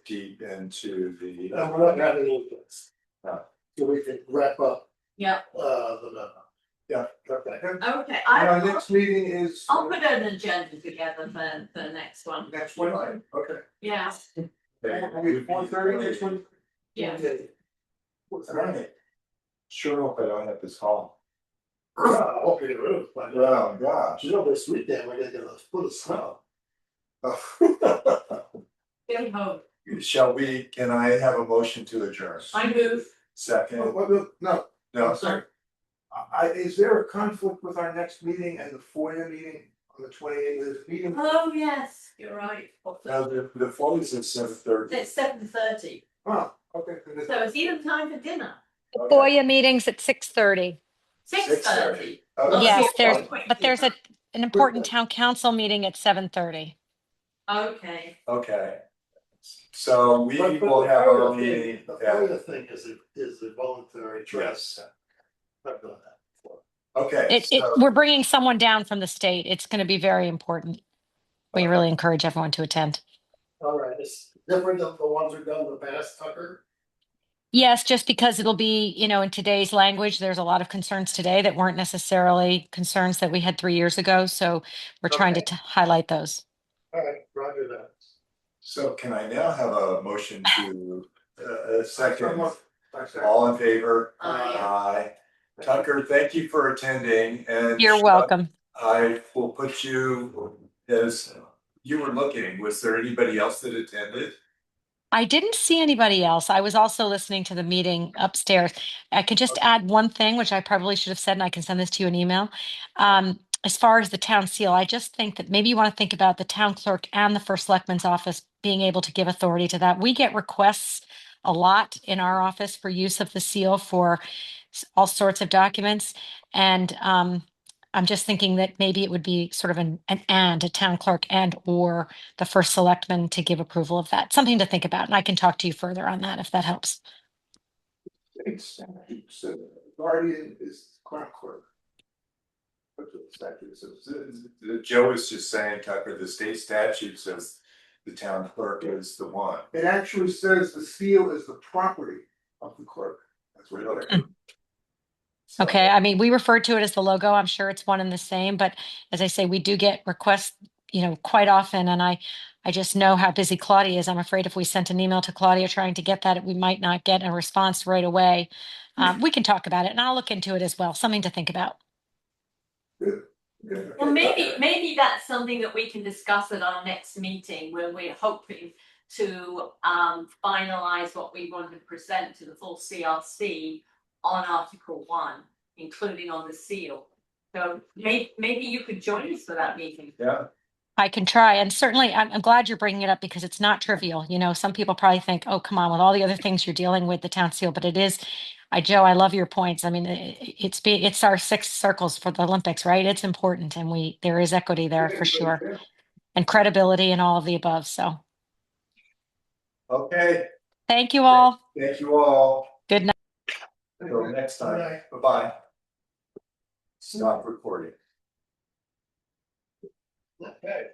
deep into the. And we're not having any of this. No. So we can wrap up, Yeah, the memo. Yeah. Okay. okay, Our I'll next meeting is. put an agenda together for the next one, Next one. Okay. yeah, 4:30 next one. yeah. Alright. Sure hope I don't have this call. I hope you do, but, Oh, gosh. this weekend, we're gonna get a foot of snow. Good hope. Can I have a motion to adjourn? I move. Second, No, no, Sorry. is there a conflict with our next meeting and the FOIA meeting on the 28th meeting? Oh, yes, you're right. no, the phone is at 7:30. It's 7:30, Oh, okay. so it's even time for dinner. FOIA meetings at 6:30. 6:30. Okay. Yes, Okay. but there's an important town council meeting at 7:30. Okay, Okay. So we But will the have our FOIA thing- meeting. The FOIA thing is a voluntary choice. Yes. I've done that before. Okay, so We're bringing someone down from the state. It's going to be very important. We really encourage everyone to attend. All right, it's different than the ones we've done in the past, Tucker. Yes, just because it'll be, in today's language, there's a lot of concerns today that weren't necessarily concerns that we had 3 years ago. So we're trying to highlight those. All right, roger that. so can I now have a motion to second? Thanks, All in favor? Aye. Aye. Tucker, thank you for attending and. You're welcome. I will put you as you were looking, was there anybody else that attended? I didn't see anybody else. I was also listening to the meeting upstairs. I could just add one thing, which I probably should have said, and I can send this to you in email. As far as the town seal, I just think that maybe you want to think about the town clerk and the first selectman's office being able to give authority to that. We get requests a lot in our office for use of the seal for all sorts of documents. And I'm just thinking that maybe it would be sort of a town clerk and or the first selectman to give approval of that. Something to think about. And I can talk to you further on that if that helps. So Guardian is crown court. That's what the statute says. Joe was just saying, Tucker, the state statute says the town clerk is the one. It actually says the seal is the property of the clerk. That's what it is. So- Okay. I mean, we refer to it as the logo. I'm sure it's one and the same, but as I say, we do get requests, quite often. And I just know how busy Claudia is. I'm afraid if we sent an email to Claudia trying to get that, we might not get a response right away. We can talk about it and I'll look into it as well. Something to think about. Good. well, maybe that's something that we can discuss at our next meeting when we're hoping to finalize what we want to present to the full CRC on Article 1, including on the seal. So maybe you could join us for that meeting. Yeah. I can try. And certainly, I'm glad you're bringing it up because it's not trivial. You know, some people probably think, oh, come on, with all the other things you're dealing with, the town seal, but it is. Joe, I love your points. I mean, it's our 6 circles for the Olympics, right? It's important. And there is equity there for sure. And credibility and all of the above. So Okay, thank you all. thank you all. Good night. Until next time, bye-bye. Stop recording. Okay.